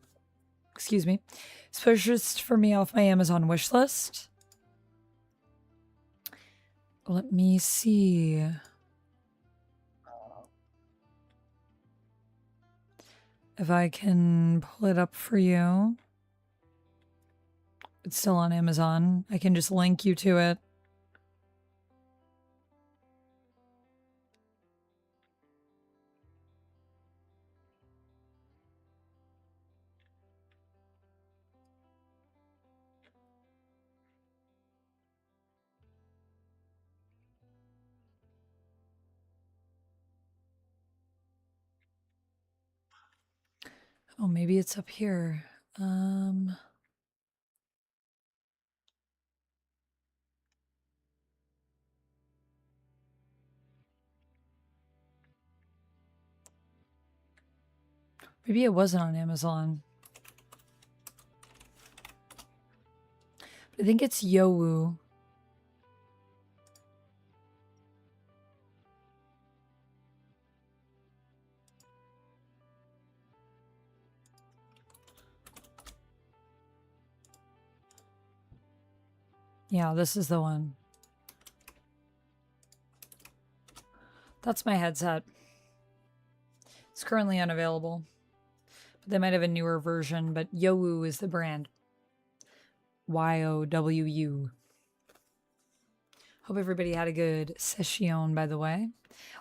Excuse me. It's purchased for me off my Amazon wish list. Let me see. If I can pull it up for you. It's still on Amazon. I can just link you to it. Oh, maybe it's up here. Maybe it wasn't on Amazon. I think it's Yowu. Yeah, this is the one. That's my headset. It's currently unavailable. But they might have a newer version, but Yowu is the brand. YOWU. Hope everybody had a good session, by the way.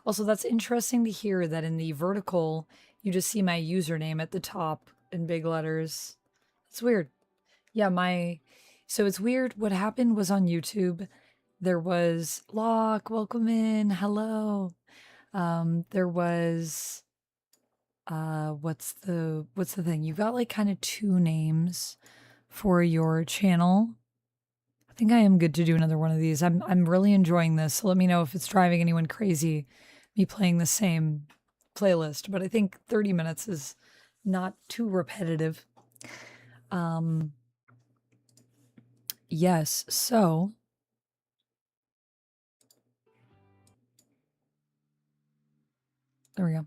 Also, that's interesting to hear that in the vertical, you just see my username at the top in big letters. It's weird. Yeah, so it's weird. What happened was on YouTube, there was Locke, welcome in, hello. There was what's the thing? You've got like kind of two names for your channel. I think I am good to do another one of these. I'm really enjoying this. So let me know if it's driving anyone crazy, me playing the same playlist. But I think 30 minutes is not too repetitive. Yes, so there we go.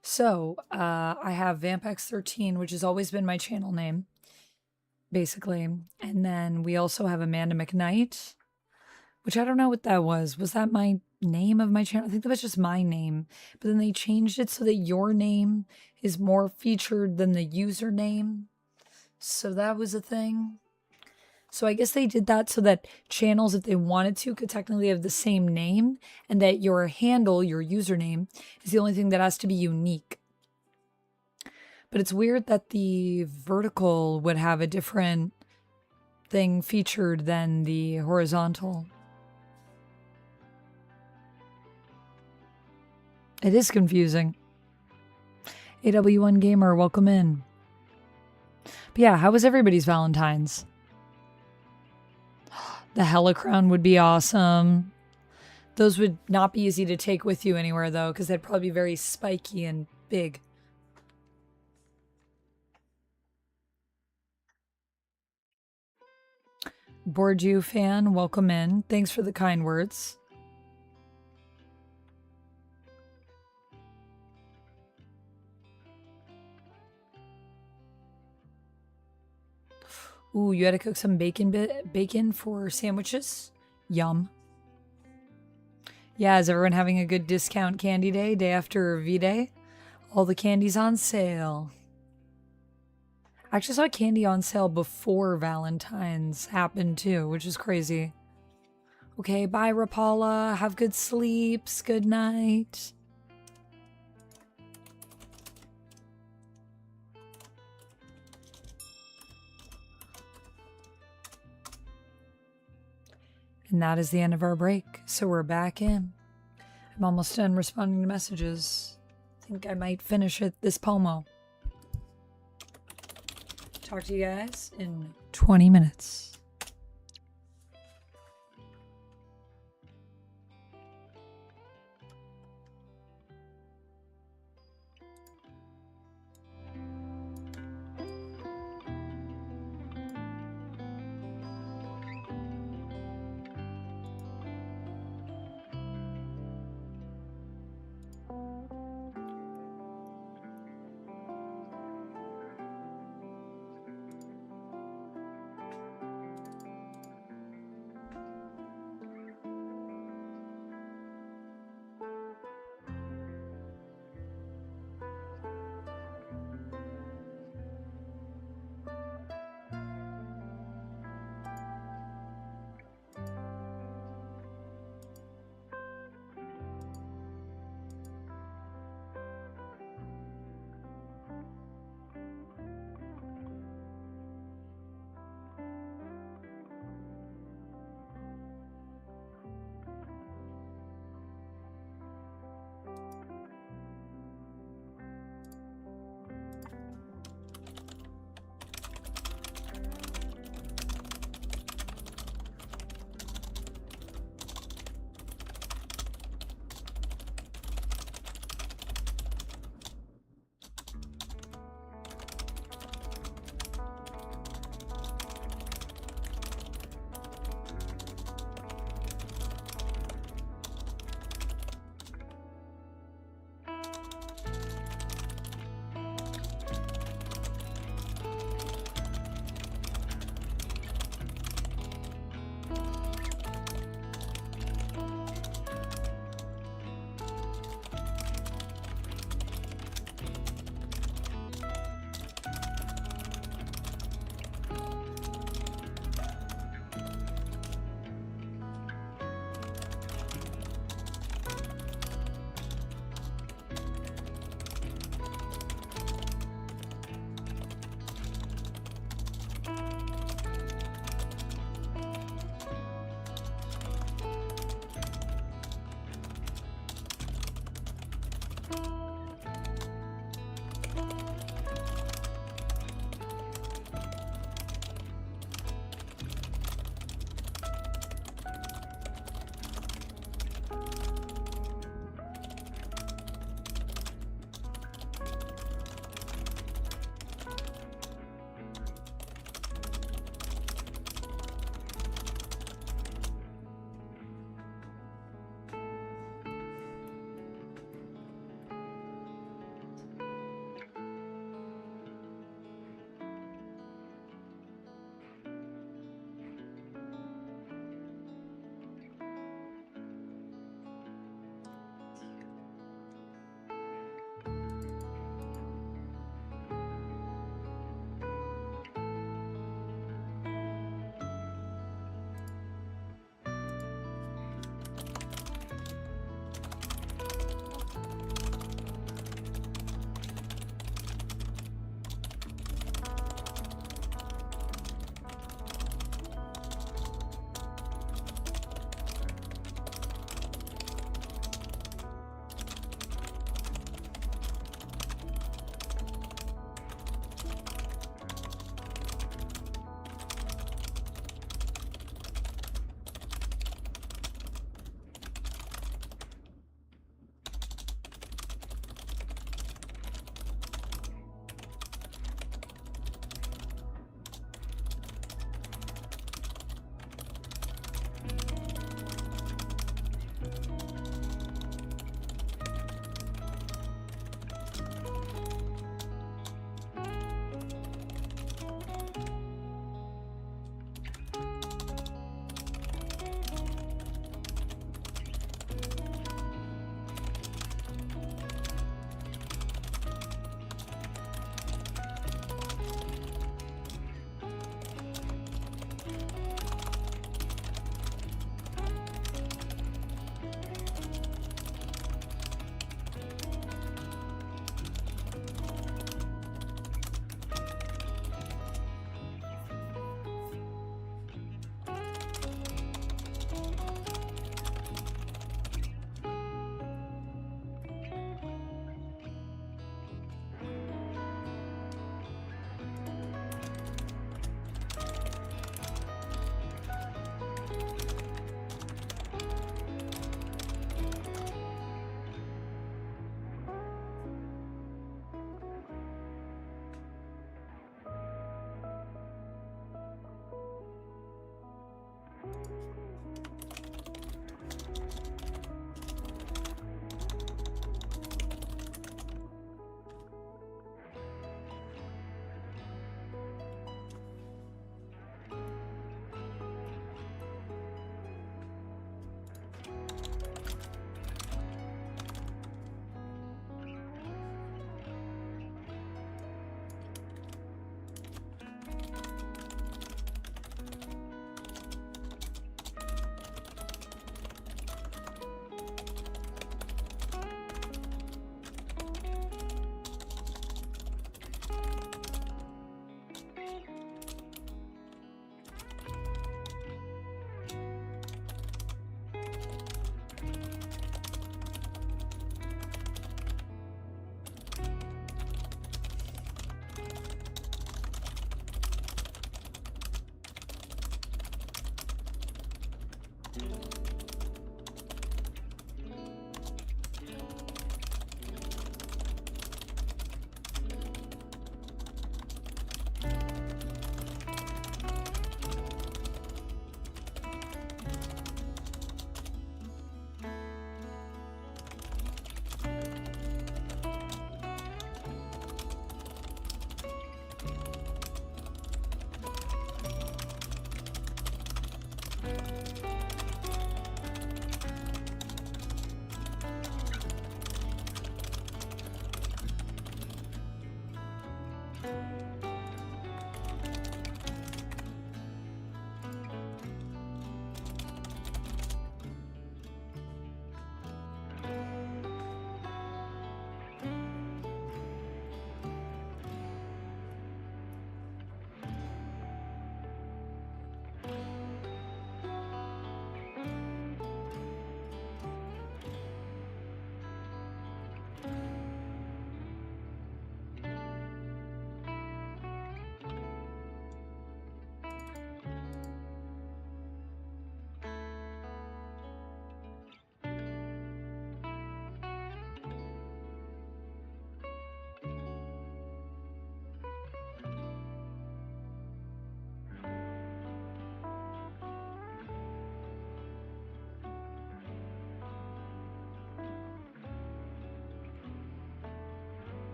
So I have Vampex13, which has always been my channel name, basically. And then we also have Amanda McKnight, which I don't know what that was. Was that my name of my channel? I think that was just my name. But then they changed it so that your name is more featured than the username. So that was a thing. So I guess they did that so that channels, if they wanted to, could technically have the same name, and that your handle, your username, is the only thing that has to be unique. But it's weird that the vertical would have a different thing featured than the horizontal. It is confusing. AW1 Gamer, welcome in. But yeah, how was everybody's Valentine's? The Helicrown would be awesome. Those would not be easy to take with you anywhere, though, because they'd probably be very spiky and big. Bordeaux fan, welcome in. Thanks for the kind words. Ooh, you had to cook some bacon for sandwiches? Yum. Yeah, is everyone having a good discount candy day after V-Day? All the candy's on sale. I actually saw candy on sale before Valentine's happened too, which is crazy. Okay, bye Rapala. Have good sleeps. Good night. And that is the end of our break. So we're back in. I'm almost done responding to messages. I think I might finish it this pomo. Talk to you guys in 20 minutes.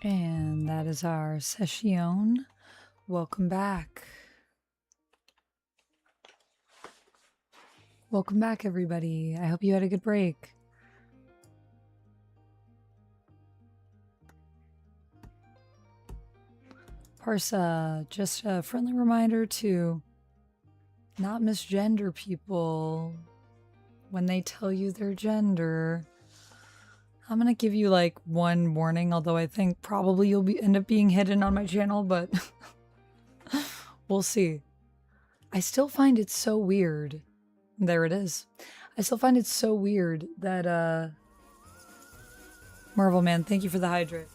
And that is our session. Welcome back. Welcome back, everybody. I hope you had a good break. Parsa, just a friendly reminder to not misgender people when they tell you their gender. I'm gonna give you like one warning, although I think probably you'll end up being hidden on my channel, but we'll see. I still find it so weird. There it is. I still find it so weird that Marvel Man, thank you for the hydrate.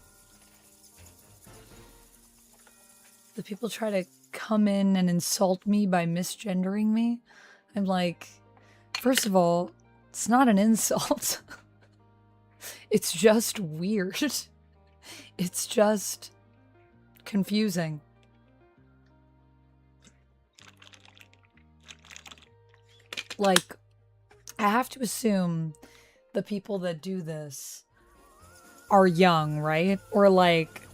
The people try to come in and insult me by misgendering me. I'm like, first of all, it's not an insult. It's just weird. It's just confusing. Like, I have to assume the people that do this are young, right? Or like,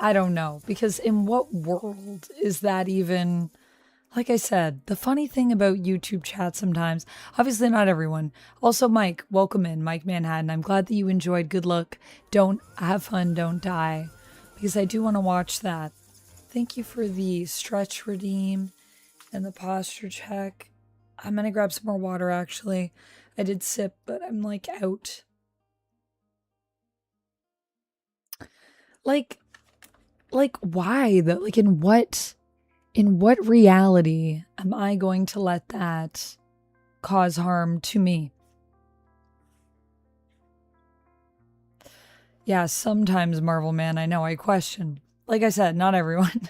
I don't know. Because in what world is that even... Like I said, the funny thing about YouTube chat sometimes, obviously not everyone. Also, Mike, welcome in, Mike Manhattan. I'm glad that you enjoyed. Good luck. Don't have fun, don't die. Because I do want to watch that. Thank you for the stretch redeem and the posture check. I'm going to grab some more water, actually. I did sip, but I'm like out. Like why though? Like in what reality am I going to let that cause harm to me? Yeah, sometimes, Marvel Man, I know, I question. Like I said, not everyone.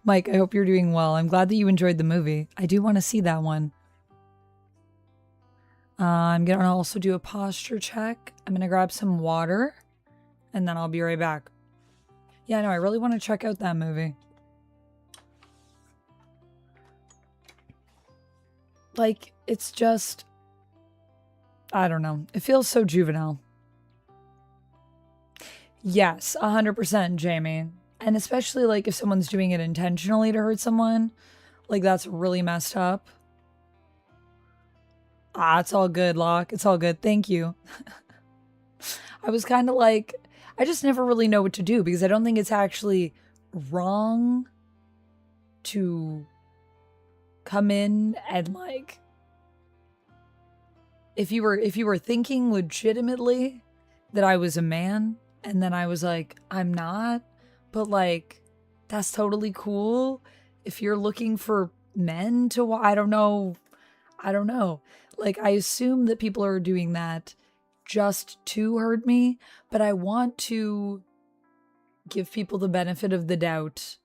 Mike, I hope you're doing well. I'm glad that you enjoyed the movie. I do want to see that one. I'm going to also do a posture check. I'm going to grab some water, and then I'll be right back. Yeah, no, I really want to check out that movie. Like, it's just, I don't know. It feels so juvenile. Yes, 100%, Jamie. And especially, like, if someone's doing it intentionally to hurt someone, like, that's really messed up. Ah, it's all good, Locke. It's all good. Thank you. I was kind of like, I just never really know what to do because I don't think it's actually wrong to come in and like, if you were thinking legitimately that I was a man and then I was like, I'm not, but like, that's totally cool. If you're looking for men to, I don't know. Like, I assume that people are doing that just to hurt me, but I want to give people the benefit of the doubt.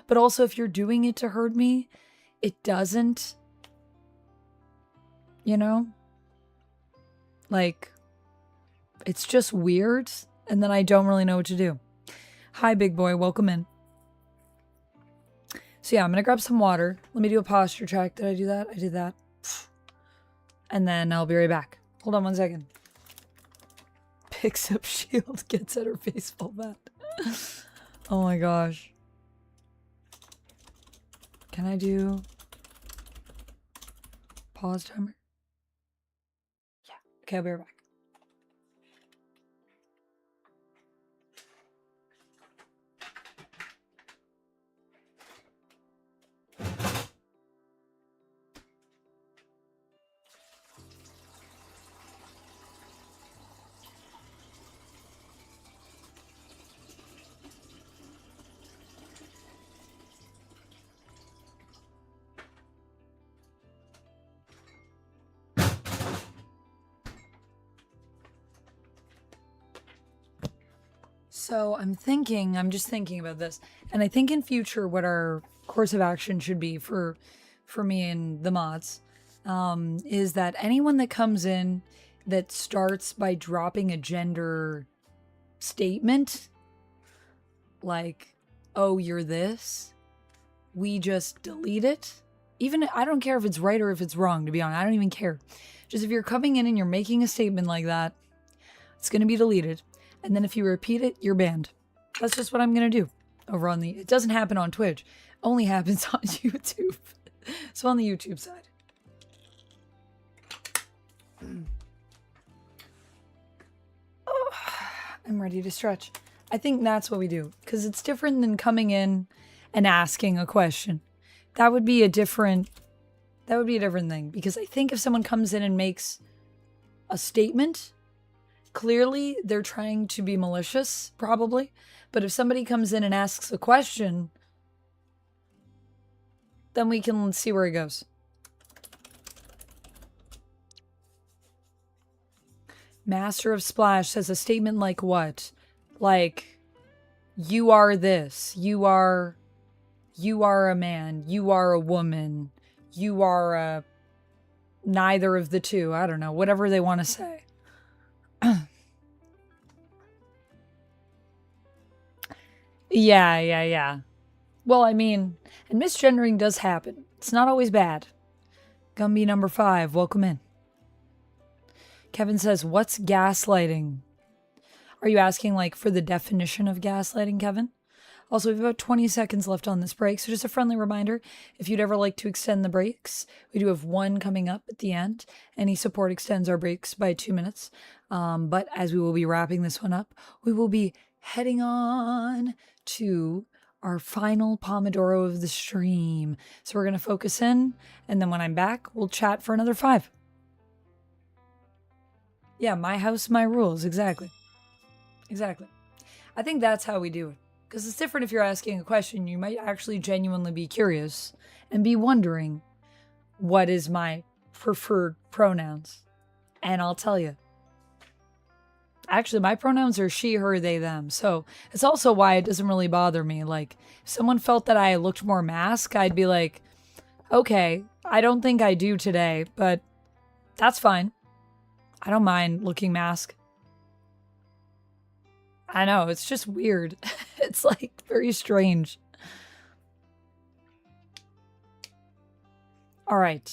But also, if you're doing it to hurt me, it doesn't, you know? Like, it's just weird, and then I don't really know what to do. Hi, big boy. Welcome in. So yeah, I'm gonna grab some water. Let me do a posture check. Did I do that? I did that. And then I'll be right back. Hold on one second. Picks up shield, gets at her baseball bat. Oh my gosh. Can I do pause timer? Yeah. Okay, I'll be right back. So I'm just thinking about this. And I think in future what our course of action should be for me and the mods is that anyone that comes in that starts by dropping a gender statement, like, oh, you're this, we just delete it. Even, I don't care if it's right or if it's wrong, to be honest. I don't even care. Just if you're coming in and you're making a statement like that, it's going to be deleted. And then if you repeat it, you're banned. That's just what I'm going to do over on the... It doesn't happen on Twitch. It only happens on YouTube. So on the YouTube side. Oh, I'm ready to stretch. I think that's what we do. Because it's different than coming in and asking a question. That would be a different... That would be a different thing. Because I think if someone comes in and makes a statement... Clearly, they're trying to be malicious, probably. But if somebody comes in and asks a question, then we can see where it goes. Master of Splash says a statement like what? Like, you are this. You are a man. You are a woman. You are a neither of the two. I don't know. Whatever they want to say. Yeah. Well, I mean, and misgendering does happen. It's not always bad. Gumby number 5, welcome in. Kevin says, what's gaslighting? Are you asking, like, for the definition of gaslighting, Kevin? Also, we have about 20 seconds left on this break, so just a friendly reminder, if you'd ever like to extend the breaks, we do have one coming up at the end. Any support extends our breaks by 2 minutes. But as we will be wrapping this one up, we will be heading on to our final Pomodoro of the stream. So we're going to focus in, and then when I'm back, we'll chat for another 5. Yeah, my house, my rules. Exactly. I think that's how we do it. Because it's different if you're asking a question. You might actually genuinely be curious and be wondering, what is my preferred pronouns? And I'll tell you. Actually, my pronouns are she, her, they, them. So it's also why it doesn't really bother me. Like, if someone felt that I looked more mask, I'd be like, okay, I don't think I do today, but that's fine. I don't mind looking mask. I know, it's just weird. It's like very strange. All right.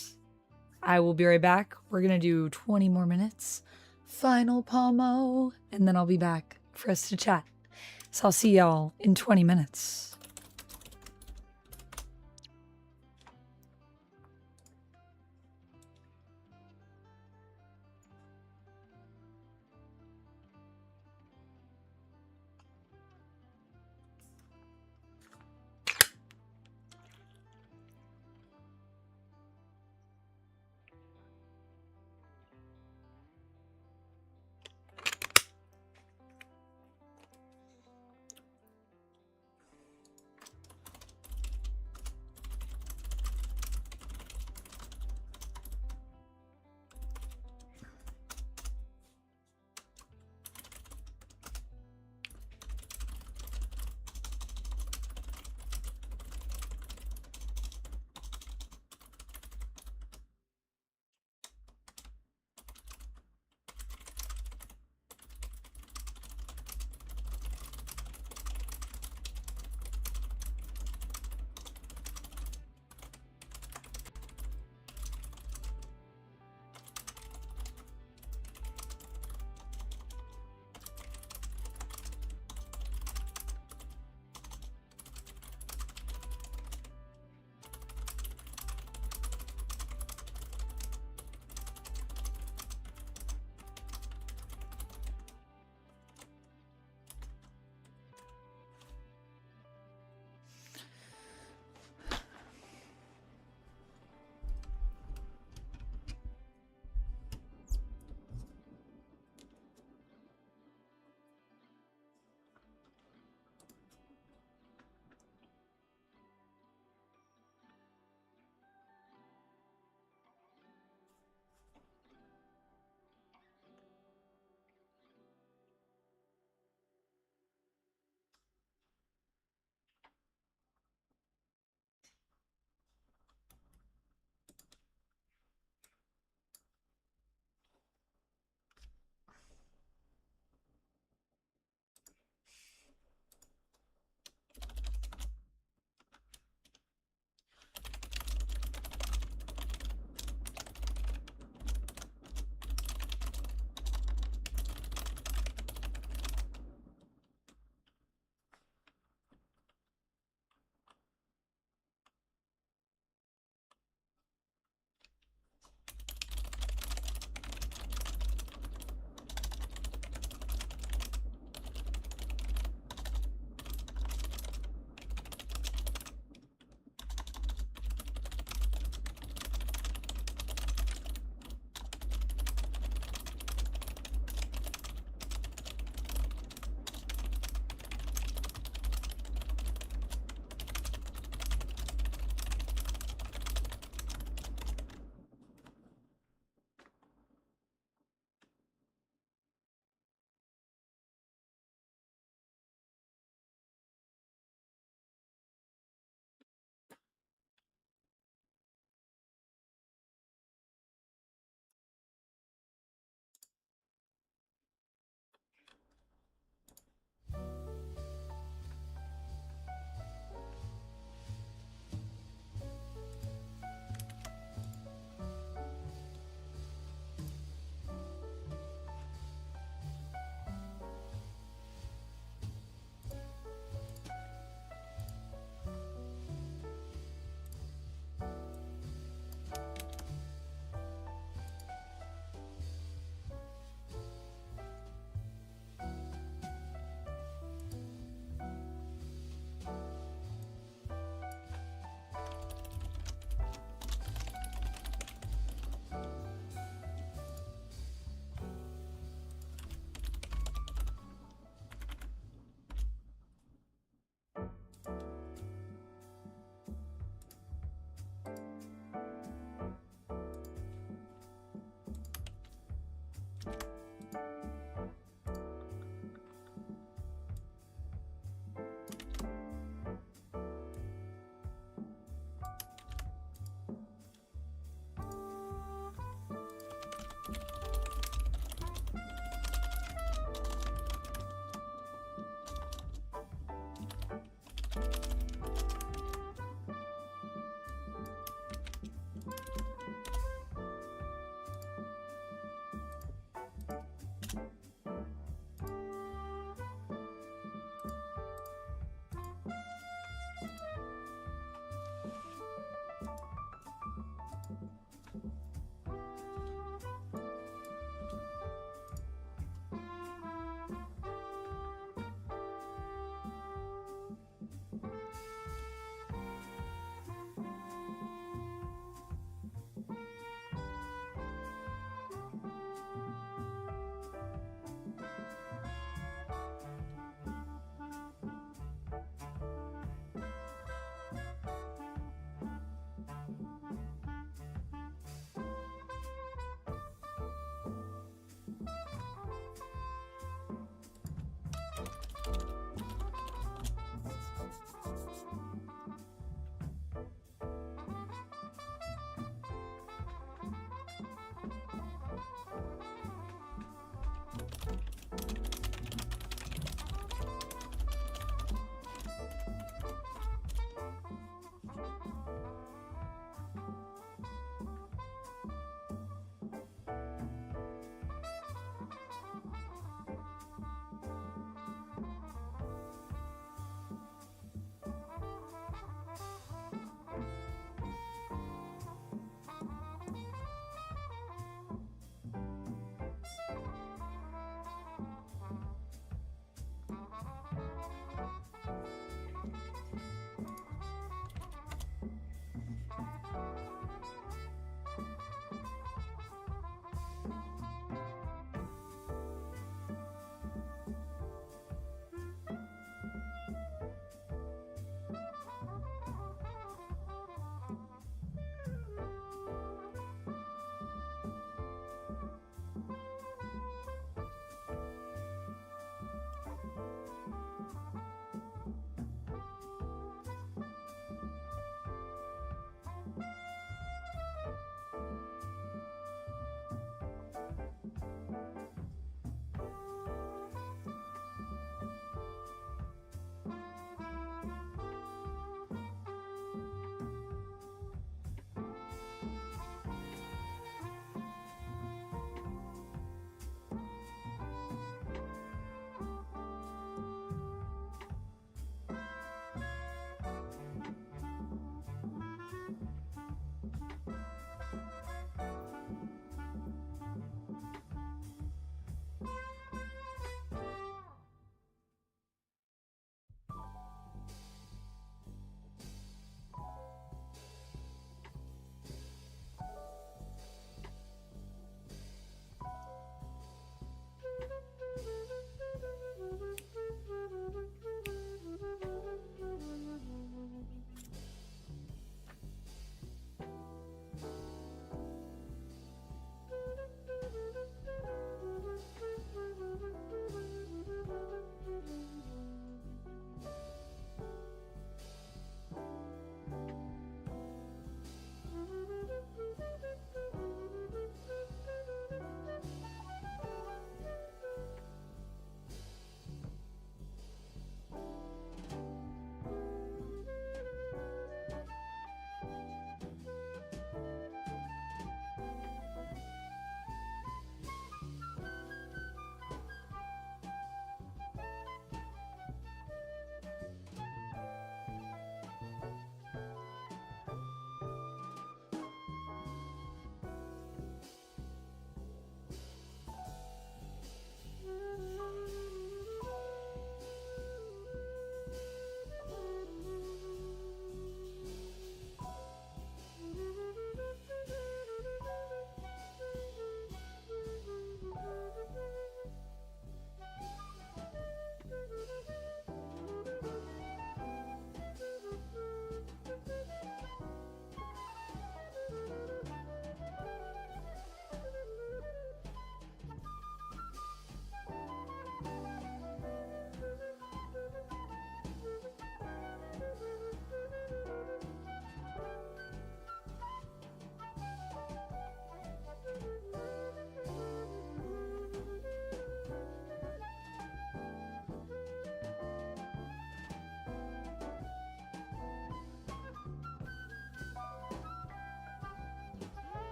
I will be right back. We're going to do 20 more minutes. Final Pomo. And then I'll be back for us to chat. So I'll see y'all in 20 minutes.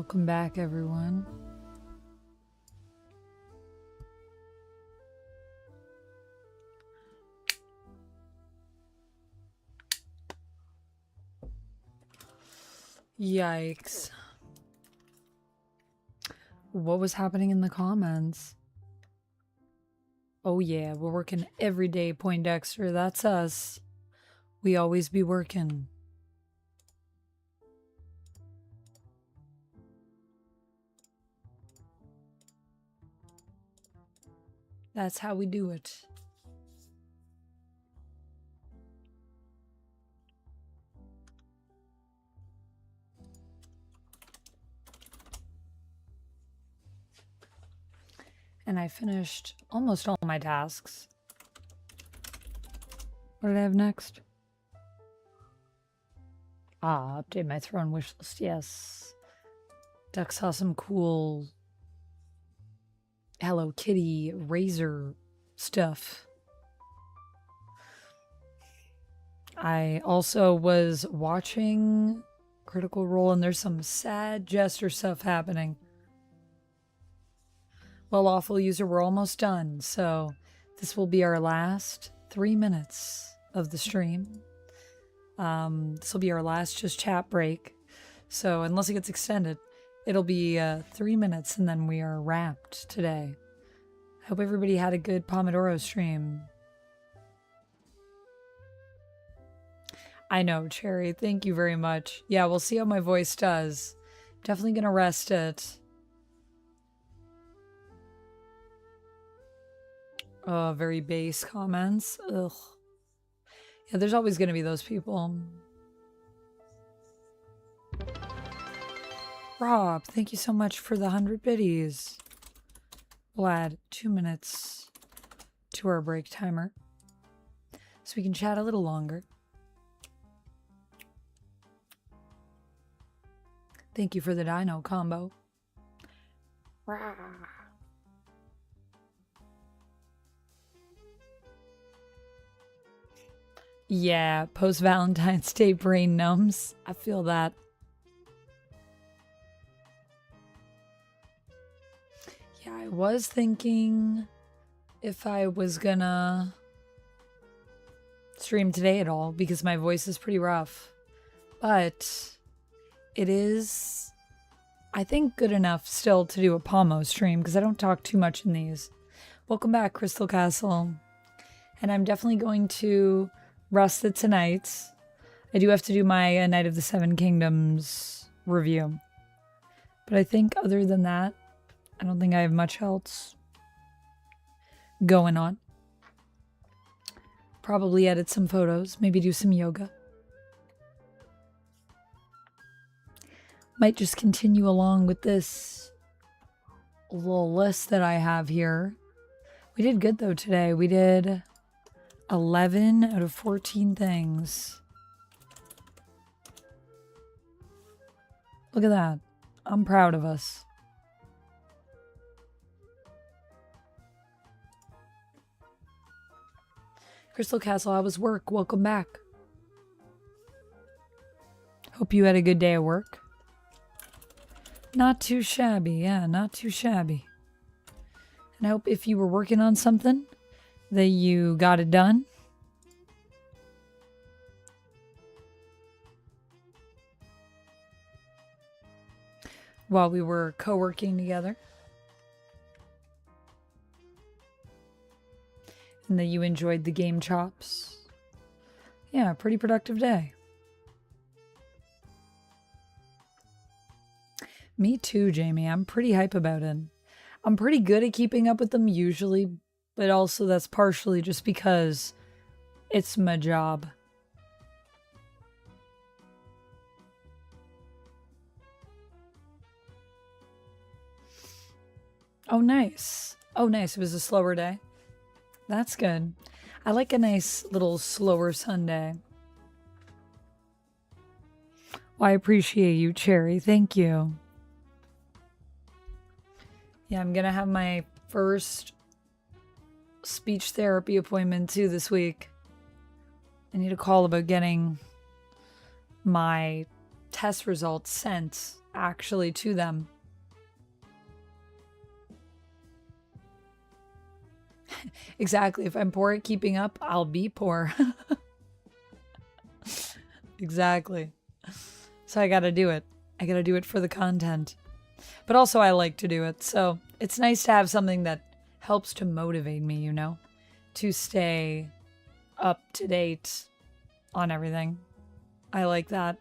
Welcome back, everyone. Yikes. What was happening in the comments? Oh yeah, we're working every day, Poindexter. That's us. We always be working. That's how we do it. And I finished almost all my tasks. What did I have next? Update my throne wishlist. Yes. Duck saw some cool Hello Kitty razor stuff. I also was watching Critical Role, and there's some sad Jester stuff happening. Well, Lawful User, we're almost done, so this will be our last 3 minutes of the stream. This will be our last just chat break, so unless it gets extended, it'll be 3 minutes, and then we are wrapped today. Hope everybody had a good Pomodoro stream. I know, Cherry. Thank you very much. Yeah, we'll see how my voice does. Definitely gonna rest it. Very base comments. Ugh. Yeah, there's always gonna be those people. Rob, thank you so much for the 100 biddies. We'll add 2 minutes to our break timer so we can chat a little longer. Thank you for the dino combo. Rah. Yeah, post-Valentine's Day brain numbs. I feel that. Yeah, I was thinking if I was gonna stream today at all because my voice is pretty rough. But it is, I think, good enough still to do a Pomo stream because I don't talk too much in these. Welcome back, Crystal Castle. And I'm definitely going to rest it tonight. I do have to do my Night of the Seven Kingdoms review. But I think other than that, I don't think I have much else going on. Probably edit some photos, maybe do some yoga. Might just continue along with this little list that I have here. We did good though today. We did 11 out of 14 things. Look at that. I'm proud of us. Crystal Castle, how was work? Welcome back. Hope you had a good day at work. Not too shabby, yeah, not too shabby. And I hope if you were working on something, that you got it done. While we were co-working together. And that you enjoyed the game chops. Yeah, pretty productive day. Me too, Jamie. I'm pretty hype about it. I'm pretty good at keeping up with them usually, but also that's partially just because it's my job. Oh, nice. Oh, nice. It was a slower day. That's good. I like a nice little slower Sunday. Well, I appreciate you, Cherry. Thank you. Yeah, I'm going to have my first speech therapy appointment too this week. I need a call about getting my test results sent actually to them. Exactly. If I'm poor at keeping up, I'll be poor. Exactly. So I gotta do it. I gotta do it for the content. But also I like to do it. So it's nice to have something that helps to motivate me, you know, to stay up to date on everything. I like that.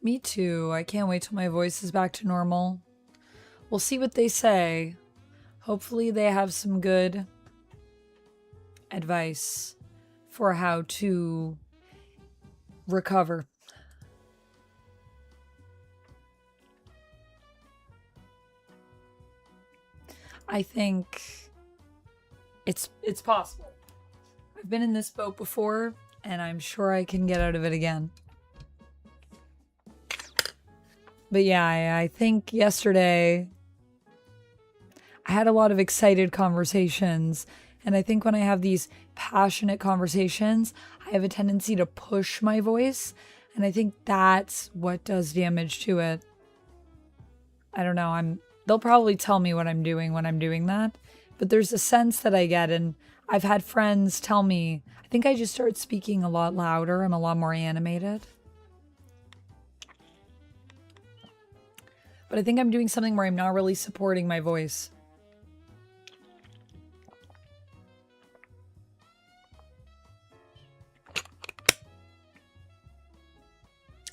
Me too. I can't wait till my voice is back to normal. We'll see what they say. Hopefully they have some good advice for how to recover. I think it's possible. I've been in this boat before, and I'm sure I can get out of it again. But yeah, I think yesterday I had a lot of excited conversations. And I think when I have these passionate conversations, I have a tendency to push my voice. And I think that's what does damage to it. I don't know. They'll probably tell me what I'm doing when I'm doing that. But there's a sense that I get. And I've had friends tell me, I think I just started speaking a lot louder. I'm a lot more animated. But I think I'm doing something where I'm not really supporting my voice.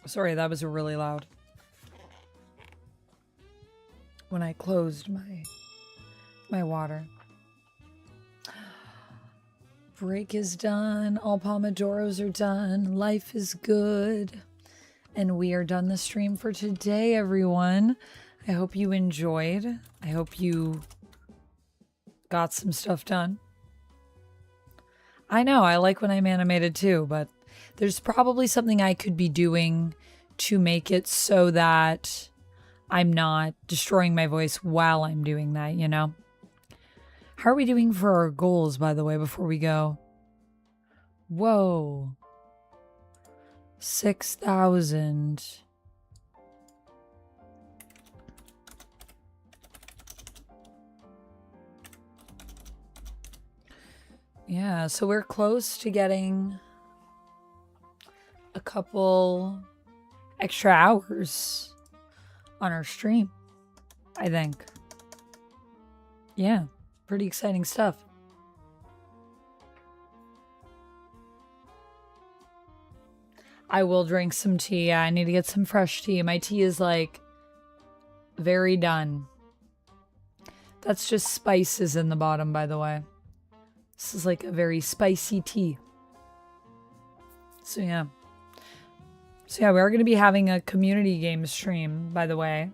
Sorry, that was really loud. When I closed my water. Break is done. All pomodoros are done. Life is good. And we are done the stream for today, everyone. I hope you enjoyed. I hope you got some stuff done. I know, I like when I'm animated too, but there's probably something I could be doing to make it so that I'm not destroying my voice while I'm doing that, you know? How are we doing for our goals, by the way, before we go? Whoa. 6,000. Yeah, so we're close to getting a couple extra hours on our stream, I think. Yeah, pretty exciting stuff. I will drink some tea. Yeah, I need to get some fresh tea. My tea is like very done. That's just spices in the bottom, by the way. This is like a very spicy tea. So yeah. We're going to be having a community game stream, by the way,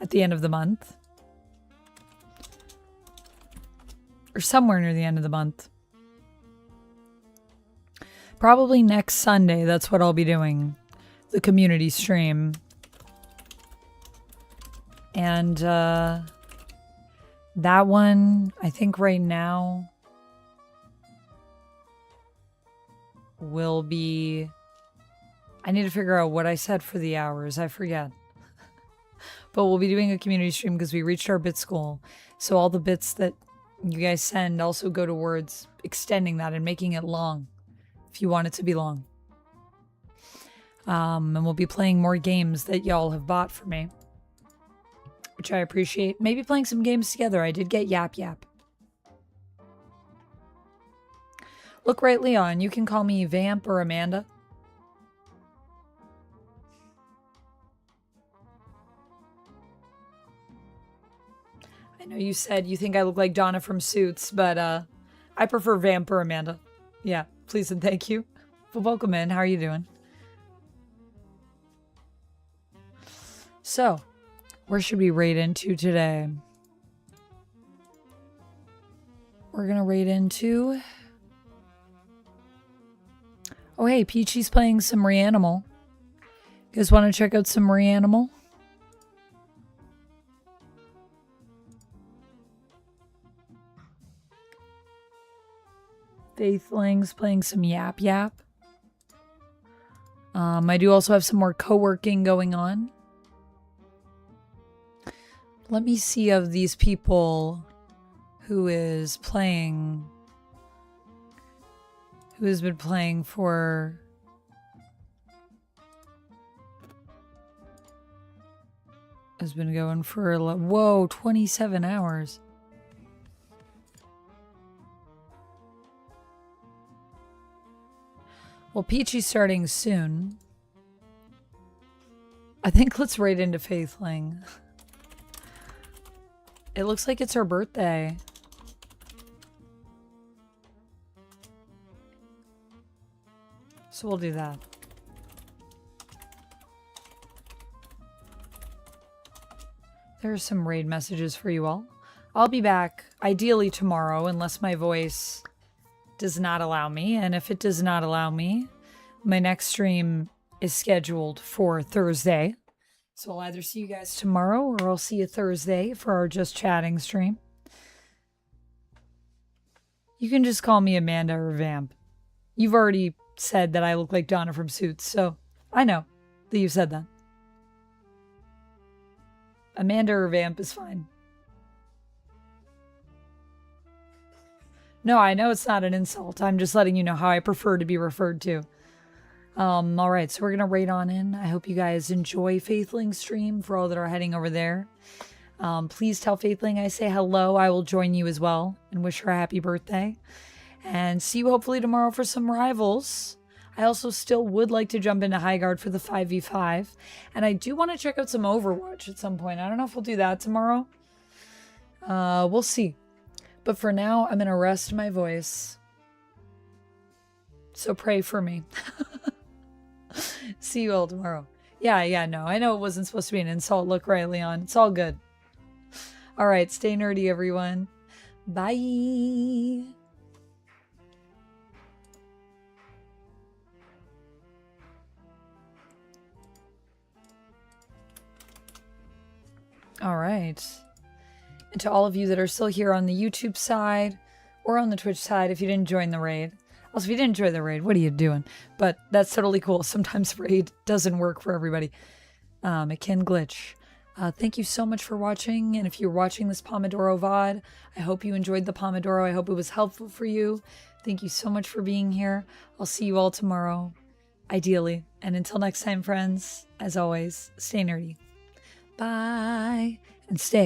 at the end of the month. Or somewhere near the end of the month. Probably next Sunday, that's what I'll be doing. The community stream. And that one, I think right now, will be... I need to figure out what I said for the hours. I forget. But we'll be doing a community stream because we reached our bits goal. So all the bits that you guys send also go towards extending that and making it long. If you want it to be long. And we'll be playing more games that y'all have bought for me. Which I appreciate. Maybe playing some games together. I did get Yap Yap. Look right, Leon. You can call me Vamp or Amanda. I know you said you think I look like Donna from Suits, but I prefer Vamp or Amanda. Yeah, please and thank you. But welcome in. How are you doing? So, where should we raid into today? We're going to raid into... Oh, hey, Peachy's playing some Reanimal. You guys want to check out some Reanimal? Faithling's playing some Yap Yap. I do also have some more co-working going on. Let me see of these people who is playing, who has been playing for has been going for, whoa, 27 hours. Well, Peachy's starting soon. I think let's raid into Faithling. It looks like it's her birthday. So we'll do that. There are some raid messages for you all. I'll be back ideally tomorrow unless my voice does not allow me. And if it does not allow me, my next stream is scheduled for Thursday. So I'll either see you guys tomorrow or I'll see you Thursday for our Just Chatting stream. You can just call me Amanda or Vamp. You've already said that I look like Donna from Suits, so I know that you said that. Amanda or Vamp is fine. No, I know it's not an insult. I'm just letting you know how I prefer to be referred to. Alright, so we're going to raid on in. I hope you guys enjoy Faithling's stream for all that are heading over there. Please tell Faithling I say hello. I will join you as well and wish her a happy birthday. And see you hopefully tomorrow for some rivals. I also still would like to jump into Highguard for the 5v5. And I do want to check out some Overwatch at some point. I don't know if we'll do that tomorrow. We'll see. But for now, I'm going to rest my voice. So pray for me. See you all tomorrow. Yeah, no. I know it wasn't supposed to be an insult. Look right, Leon. It's all good. Alright, stay nerdy, everyone. Bye. All right. And to all of you that are still here on the YouTube side or on the Twitch side, if you didn't join the raid. Also, if you didn't enjoy the raid, what are you doing? But that's totally cool. Sometimes raid doesn't work for everybody. It can glitch. Thank you so much for watching. And if you're watching this Pomodoro VOD, I hope you enjoyed the Pomodoro. I hope it was helpful for you. Thank you so much for being here. I'll see you all tomorrow, ideally. And until next time, friends, as always, stay nerdy. Bye. And stay